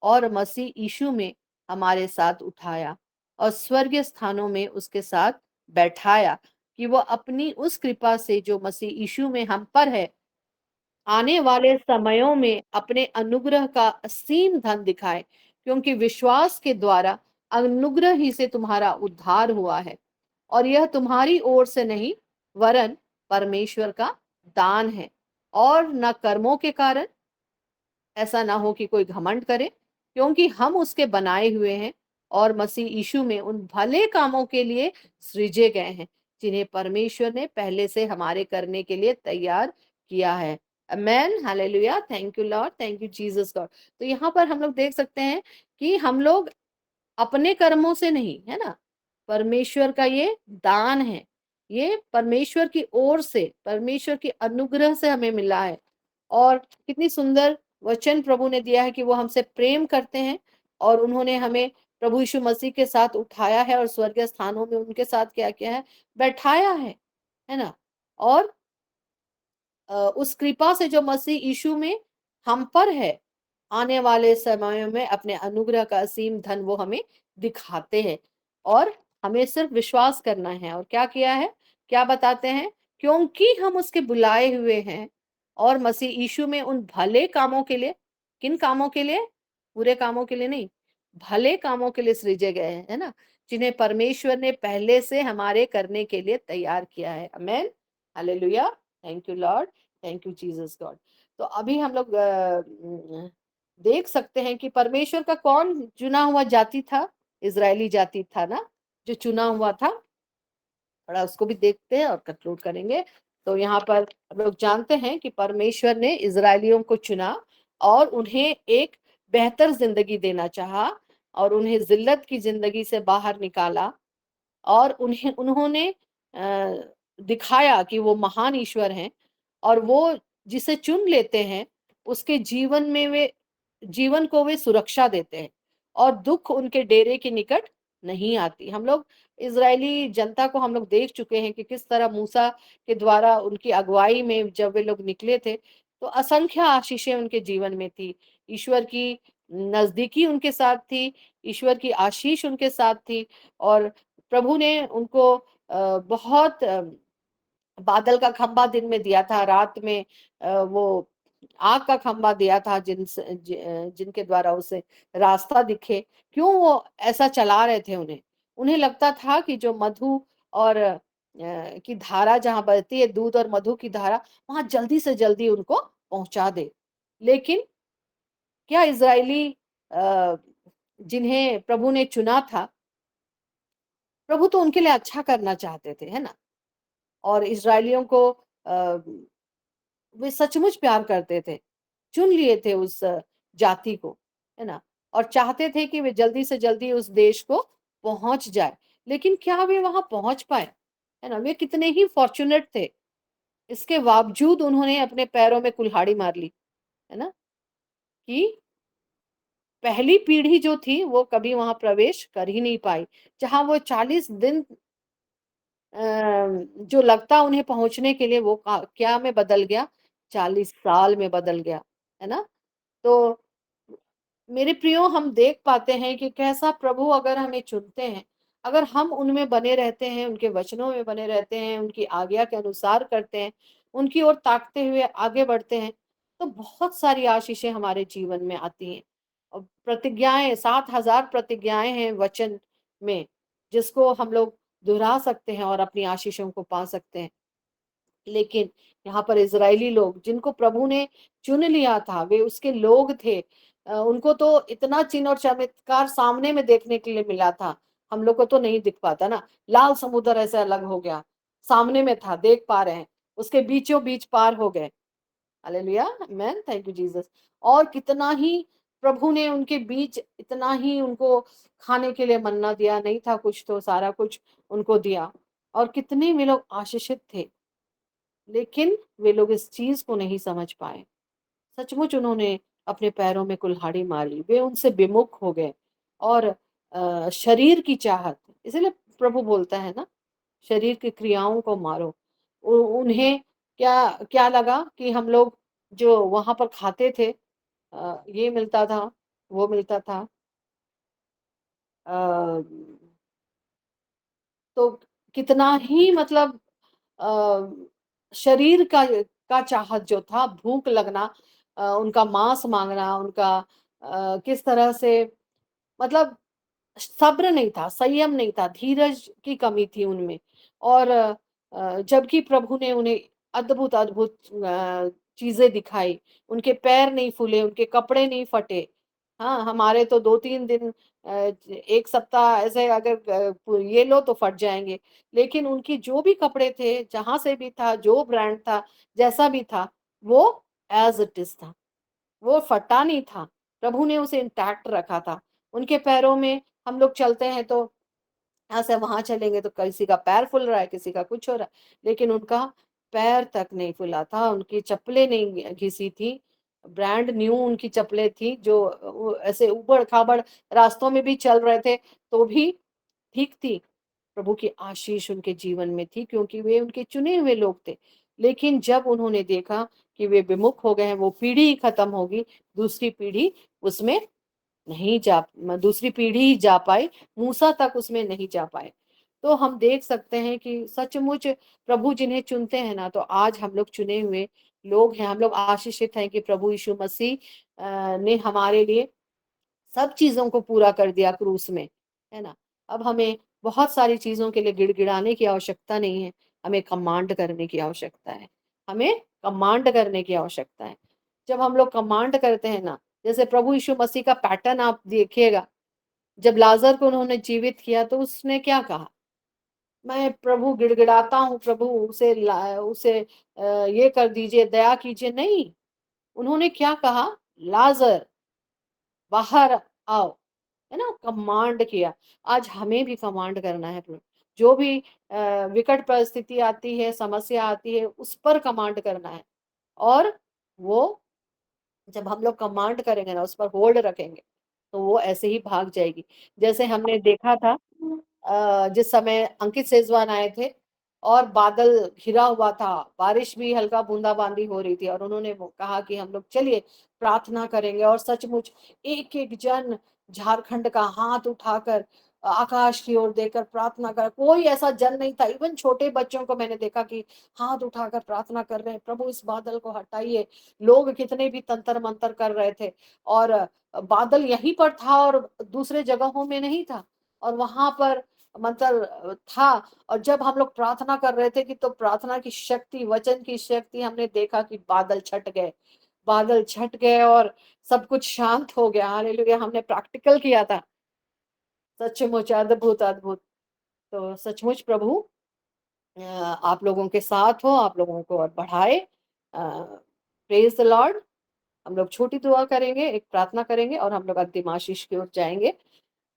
और मसीह यीशु में हमारे साथ उठाया और स्वर्गीय स्थानों में उसके साथ बैठाया, कि वह अपनी उस कृपा से जो मसीह यीशु में हम पर है, आने वाले समयों में अपने अनुग्रह का असीम धन दिखाए, क्योंकि विश्वास के द्वारा अनुग्रह ही से तुम्हारा उद्धार हुआ है, और यह तुम्हारी ओर से नहीं वरन परमेश्वर का दान है, और न कर्मों के कारण, ऐसा ना हो कि कोई घमंड करे, क्योंकि हम उसके बनाए हुए हैं और मसीह यीशु में उन भले कामों के लिए सृजे गए हैं जिन्हें परमेश्वर ने पहले से हमारे करने के लिए तैयार किया है। Amen, hallelujah, thank you Lord, thank you Jesus God. तो यहाँ पर हम लोग देख सकते हैं कि हम लोग अपने कर्मों से नहीं, है ना, परमेश्वर का ये दान है, ये परमेश्वर की ओर से, परमेश्वर की अनुग्रह से हमें मिला है। और कितनी सुंदर वचन प्रभु ने दिया है कि वो हमसे प्रेम करते हैं और उन्होंने हमें प्रभु यीशु मसीह के साथ उठाया है और स्वर्गीय स्थानों में उनके साथ क्या किया है, बैठाया है ना। और उस कृपा से जो मसीह यीशु में हम पर है, आने वाले समयों में अपने अनुग्रह का असीम धन वो हमें दिखाते हैं। और हमें सिर्फ विश्वास करना है। और क्या किया है, क्या बताते हैं, क्योंकि हम उसके बुलाए हुए हैं और मसीह यीशु में उन भले कामों के लिए, किन कामों के लिए, बुरे कामों के लिए नहीं, भले कामों के लिए सृजे गए हैं, है ना, जिन्हें परमेश्वर ने पहले से हमारे करने के लिए तैयार किया है। Amen, hallelujah, thank you Lord, thank you Jesus God. तो अभी हम लोग देख सकते हैं कि परमेश्वर का कौन चुना हुआ जाति था, इजरायली जाति था ना, जो चुना हुआ था। थोड़ा उसको भी देखते हैं और कंक्लूड करेंगे। तो यहाँ पर हम लोग जानते हैं कि परमेश्वर ने इजरायलियों को चुना और उन्हें एक बेहतर जिंदगी देना चाहा और उन्हें जिल्लत की जिंदगी से बाहर निकाला और उन्होंने दिखाया कि वो महान ईश्वर हैं और वो जिसे चुन लेते हैं उसके जीवन में वे, जीवन को वे सुरक्षा देते हैं और दुख उनके डेरे के निकट नहीं आती। हम लोग इजरायली जनता को हम लोग देख चुके हैं कि किस तरह मूसा के द्वारा उनकी अगुवाई में जब वे लोग निकले थे तो असंख्य आशीषें उनके जीवन में थी। ईश्वर की नजदीकी उनके साथ थी, ईश्वर की आशीष उनके साथ थी और प्रभु ने उनको बहुत बादल का खंभा दिन में दिया था, रात में वो आग का खंभा दिया था जिनके द्वारा उसे रास्ता दिखे। क्यों वो ऐसा चला रहे थे, उन्हें उन्हें लगता था कि जो मधु और की धारा जहां बहती है, दूध और मधु की धारा, वहां जल्दी से जल्दी उनको पहुंचा दे। लेकिन क्या इजरायली जिन्हें प्रभु ने चुना था, प्रभु तो उनके लिए अच्छा करना चाहते थे, है ना। और इजरायलियों को वे सचमुच प्यार करते थे, चुन लिए थे उस जाति को, है ना, और चाहते थे कि वे जल्दी से जल्दी उस देश को पहुंच जाए। लेकिन क्या वे वहां पहुंच पाए, है ना, वे कितने ही फॉर्चुनेट थे, इसके बावजूद उन्होंने अपने पैरों में कुल्हाड़ी मार ली, है ना, कि पहली पीढ़ी जो थी वो कभी वहां प्रवेश कर ही नहीं पाई। जहां वो 40 दिन जो लगता उन्हें पहुंचने के लिए, वो क्या में बदल गया, 40 साल में बदल गया, है ना। तो मेरे प्रियो, हम देख पाते हैं कि कैसा प्रभु अगर हमें चुनते हैं, अगर हम उनमें बने रहते हैं, उनके वचनों में बने रहते हैं, उनकी आज्ञा के अनुसार करते हैं, उनकी ओर ताकते हुए आगे बढ़ते हैं, तो बहुत सारी आशीषें हमारे जीवन में आती हैं। और प्रतिज्ञाएं, 7,000 प्रतिज्ञाएं हैं वचन में, जिसको हम लोग दोहरा सकते हैं और अपनी आशीषों को पा सकते हैं। लेकिन यहाँ पर इजरायली लोग जिनको प्रभु ने चुन लिया था, वे उसके लोग थे। उनको तो इतना चिन्ह और चमत्कार सामने में देखने के लिए मिला था, हम लोग को तो नहीं दिख पाता ना। लाल समुद्र ऐसे अलग हो गया, सामने में था, देख पा रहे हैं, उसके बीचों बीच पार हो गए। Hallelujah, amen, thank you Jesus. और कितना ही प्रभु ने उनके बीच, इतना ही उनको खाने के लिए मन्ना दिया, नहीं था कुछ तो सारा कुछ उनको दिया, और कितने वे लोग आशीषित थे। लेकिन वे लोग इस चीज को नहीं समझ पाए। सचमुच उन्होंने अपने पैरों में कुल्हाड़ी मार ली, वे उनसे विमुख हो गए। और शरीर की चाहत, इसलिए प्रभु बोलता है ना, शरीर की क्रियाओं को मारो। उन्हें क्या क्या लगा कि हम लोग जो वहां पर खाते थे, ये मिलता था, वो मिलता था, अ, तो कितना ही मतलब शरीर का चाहत जो था, भूख लगना, उनका मांस मांगना, उनका किस तरह से, मतलब सब्र नहीं था, संयम नहीं था, धीरज की कमी थी उनमें। और जबकि प्रभु ने उन्हें अद्भुत अद्भुत चीजें दिखाई, उनके पैर नहीं फूले, उनके कपड़े नहीं फटे, हाँ, हमारे तो 2-3 दिन 1 सप्ताह ऐसे अगर ये लो तो फट जाएँगे। लेकिन उनकी जो भी कपड़े थे, जहाँ से भी था, जो ब्रांड था, जैसा भी था, वो एज़ इट इज़ था। वो फटा नहीं था। प्रभु ने उसे इंटैक्ट रखा था। उनके पैरों में हम लोग चलते हैं तो यहाँ से वहाँ चलेंगे तो किसी का पैर फूल रहा है, किसी का कुछ हो रहा है, लेकिन उनका पैर तक नहीं फूला था, उनकी चप्पलें नहीं घिसी थी, ब्रांड न्यू उनकी चप्पलें थी जो वो ऐसे ऊबड़-खाबड़ रास्तों में भी चल रहे थे, तो भी ठीक थी। प्रभु की आशीष उनके जीवन में थी क्योंकि वे उनके चुने हुए लोग थे। लेकिन जब उन्होंने देखा कि वे विमुख हो गए हैं, वो पीढ़ी ही खत्म होगी, दूसरी पीढ़ी उसमें नहीं जा दूसरी पीढ़ी ही जा पाई, मूसा तक उसमें नहीं जा पाए। तो हम देख सकते हैं कि सचमुच प्रभु जिन्हें चुनते हैं ना, तो आज हम लोग चुने हुए लोग हैं, हम लोग आशीषित हैं कि प्रभु यीशु मसीह ने हमारे लिए सब चीज़ों को पूरा कर दिया क्रूस में, है ना? अब हमें बहुत सारी चीज़ों के लिए गिड़गिड़ाने की आवश्यकता नहीं है, हमें कमांड करने की आवश्यकता है। हमें कमांड करने की आवश्यकता है। जब हम लोग कमांड करते हैं ना, जैसे प्रभु यीशु मसीह का पैटर्न आप देखिएगा, जब लाज़र को उन्होंने जीवित किया तो उसने क्या कहा? मैं प्रभु गिड़गिड़ाता हूँ, प्रभु उसे ये कर दीजिए, दया कीजिए, नहीं। उन्होंने क्या कहा? लाज़र बाहर आओ, है ना? कमांड किया। आज हमें भी कमांड करना है प्रभु। जो भी विकट परिस्थिति आती है, समस्या आती है, उस पर कमांड करना है और वो जब हम लोग कमांड करेंगे ना, उस पर होल्ड रखेंगे, तो वो ऐसे ही भाग जाएगी। जैसे हमने देखा था जिस समय अंकित सेजवान आए थे और बादल घिरा हुआ था, बारिश भी हल्का बूंदाबांदी हो रही थी और उन्होंने वो कहा कि हम लोग चलिए प्रार्थना करेंगे और सचमुच एक-एक जन झारखंड का हाथ उठाकर आकाश की ओर देखकर प्रार्थना कर कोई ऐसा जन नहीं था, इवन छोटे बच्चों को मैंने देखा कि हाथ उठाकर प्रार्थना कर रहे हैं, प्रभु इस बादल को हटाइए। लोग कितने भी तंतर-मंतर कर रहे थे और बादल यहीं पर था और दूसरे जगहों में नहीं था और वहाँ पर मंतर था और जब हम लोग प्रार्थना कर रहे थे कि तो प्रार्थना की शक्ति, वचन की शक्ति हमने देखा कि बादल छट गए। बादल छट गए और सब कुछ शांत हो गया। हालेलुया! हमने प्रैक्टिकल किया था। सचमुच अद्भुत, अद्भुत। तो सचमुच प्रभु आप लोगों के साथ हो, आप लोगों को और बढ़ाए। Praise the Lord. हम लोग छोटी दुआ करेंगे, एक प्रार्थना करेंगे और हम लोग अंतिम आशीष की ओर जाएँगे।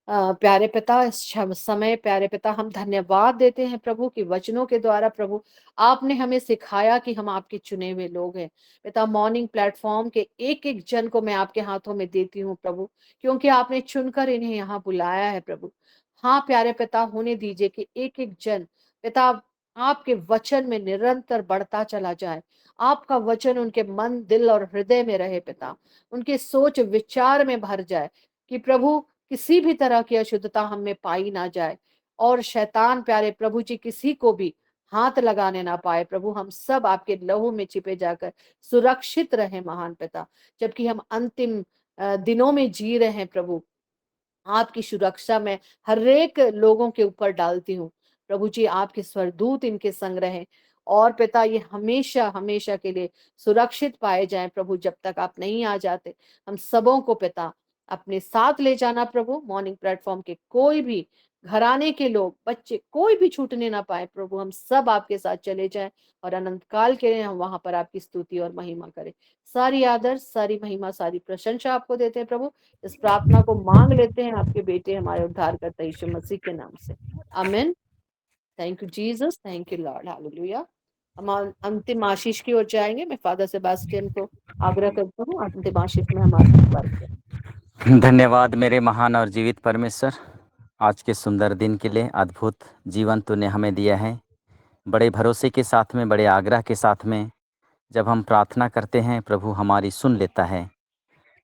प्यारे पिता इस समय प्यारे पिता हम धन्यवाद देते हैं प्रभु कि वचनों के द्वारा प्रभु आपने हमें सिखाया कि हम आपके चुने हुए लोग हैं। पिता मॉर्निंग प्लेटफॉर्म के एक-एक जन को मैं आपके हाथों में देती हूँ प्रभु, क्योंकि आपने चुनकर इन्हें यहाँ बुलाया है प्रभु। हाँ, प्यारे पिता होने दीजिए कि एक-एक जन पिता आपके वचन में निरंतर बढ़ता चला जाए। आपका वचन उनके मन, दिल और हृदय में रहे पिता। उनके सोच विचार में भर जाए कि प्रभु किसी भी तरह की अशुद्धता हम में पाई ना जाए और शैतान प्यारे प्रभु जी किसी को भी हाथ लगाने ना पाए। प्रभु हम सब आपके लहू में छिपे जाकर सुरक्षित रहे महान पिता। जबकि हम अंतिम दिनों में जी रहे हैं प्रभु, आपकी सुरक्षा मैं हर एक लोगों के ऊपर डालती हूँ। प्रभु जी आपके स्वर्गदूत इनके संग रहें और पिता ये हमेशा के लिए सुरक्षित पाए जाएँ प्रभु जब तक आप नहीं आ जाते। हम सबों को पिता अपने साथ ले जाना प्रभु, मॉर्निंग प्लेटफ़ॉर्म के कोई भी घराने के लोग, बच्चे कोई भी छूटने ना पाएँ प्रभु, हम सब आपके साथ चले जाएँ और अनंत काल के लिए हम वहाँ पर आपकी स्तुति और महिमा करें। सारी आदर, सारी महिमा, सारी प्रशंसा आपको देते हैं प्रभु। इस प्रार्थना को मांग लेते हैं आपके बेटे हमारे उद्धारकर्ता यीशु मसीह के नाम से। आमीन। Thank you Jesus, thank you Lord, hallelujah. हम अंतिम आशीष की ओर जाएँगे। मैं फादर सेबास्टियन को आग्रह करता हूँ, अंतिम आशीष में हमारी अगुवाई करें। धन्यवाद मेरे महान और जीवित परमेश्वर, आज के सुंदर दिन के लिए। अद्भुत जीवन तूने हमें दिया है। बड़े भरोसे के साथ में, बड़े आग्रह के साथ में जब हम प्रार्थना करते हैं, प्रभु हमारी सुन लेता है।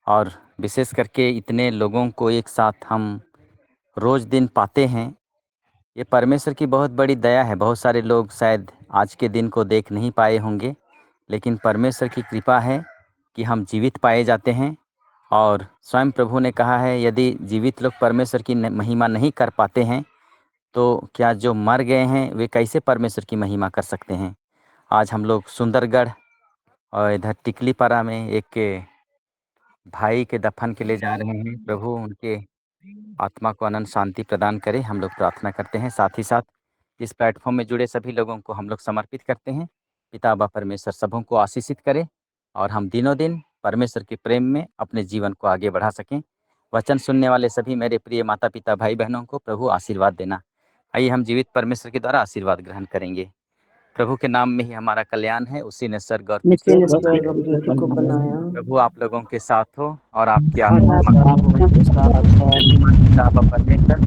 और विशेष करके इतने लोगों को एक साथ हम रोज़ दिन पाते हैं, ये परमेश्वर की बहुत बड़ी दया है। बहुत सारे लोग शायद आज के दिन को देख नहीं पाए होंगे, लेकिन परमेश्वर की कृपा है कि हम जीवित पाए जाते हैं। और स्वयं प्रभु ने कहा है, यदि जीवित लोग परमेश्वर की महिमा नहीं कर पाते हैं, तो क्या जो मर गए हैं वे कैसे परमेश्वर की महिमा कर सकते हैं। आज हम लोग सुंदरगढ़ और इधर टिकलीपारा में एक भाई के दफन के लिए जा रहे हैं, प्रभु उनके आत्मा को अनंत शांति प्रदान करे, हम लोग प्रार्थना करते हैं। साथ ही साथ इस प्लेटफॉर्म में जुड़े सभी लोगों को हम लोग समर्पित करते हैं। पिता बा परमेश्वर सबों को आशीषित करे और हम दिनों दिन परमेश्वर के प्रेम में अपने जीवन को आगे बढ़ा सकें। वचन सुनने वाले सभी मेरे प्रिय माता पिता भाई बहनों को प्रभु आशीर्वाद देना। आइए हम जीवित परमेश्वर के द्वारा आशीर्वाद ग्रहण करेंगे। प्रभु के नाम में ही हमारा कल्याण है, उसी ने स्वर्ग और नित्य पृथ्वी ने स्वर्ग और पृथ्वी को बनाया प्रभु आप लोगों के साथ हो और आपके और आत्मा आत्मा के साथ है। पिता व परमेश्वर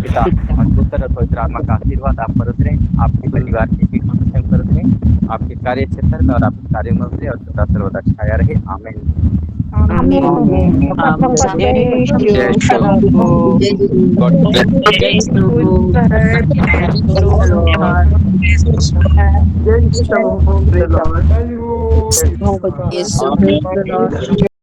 पिता और पुत्र और पवित्र आत्मा का आशीर्वाद आप पर उतरे, आपके परिवार के पीठों पर उतरे, आपके कार्य क्षेत्र में और आपके कार्यों में उतरे और सदा सर्वदा छाया रहे। आमीन। आमीन। जय श्री गॉड ब्लेस। यीशु